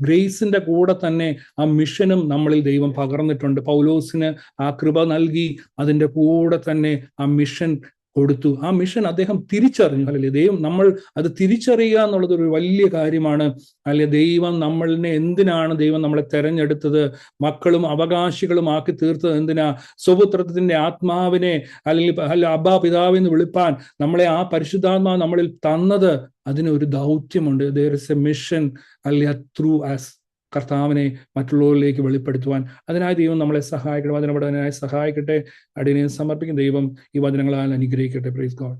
ഗ്രേസിന്റെ കൂടെ തന്നെ ആ മിഷനും നമ്മളിൽ ദൈവം പകർന്നിട്ടുണ്ട്. പൗലോസിന് ആ കൃപ നൽകി, അതിൻ്റെ കൂടെ തന്നെ ആ മിഷൻ കൊടുത്തു. ആ മിഷൻ അദ്ദേഹം തിരിച്ചറിഞ്ഞു. അല്ലെ, ദൈവം നമ്മൾ അത് തിരിച്ചറിയുക എന്നുള്ളത് ഒരു വലിയ കാര്യമാണ്. അല്ലെ, ദൈവം നമ്മളിനെ എന്തിനാണ് ദൈവം നമ്മളെ തെരഞ്ഞെടുത്തത്, മക്കളും അവകാശികളും ആക്കി തീർത്തത് എന്തിനാ? സ്വപുത്രത്തിന്റെ ആത്മാവിനെ അല്ലെങ്കിൽ അബ്ബാ പിതാവെന്ന് വിളിപ്പാൻ നമ്മളെ ആ പരിശുദ്ധാത്മാവ് നമ്മളിൽ തന്നത് അതിനൊരു ദൗത്യമുണ്ട്. there is a mission through as കർത്താവിനെ മറ്റുള്ളവരിലേക്ക് വെളിപ്പെടുത്തുവാൻ. അതിനായി ദൈവം നമ്മളെ സഹായിക്കണം. അതിനായി സഹായിക്കട്ടെ. അടിയനെ സമർപ്പിക്കും. ദൈവം ഈ വചനങ്ങളാൽ അനുഗ്രഹിക്കട്ടെ. Praise God.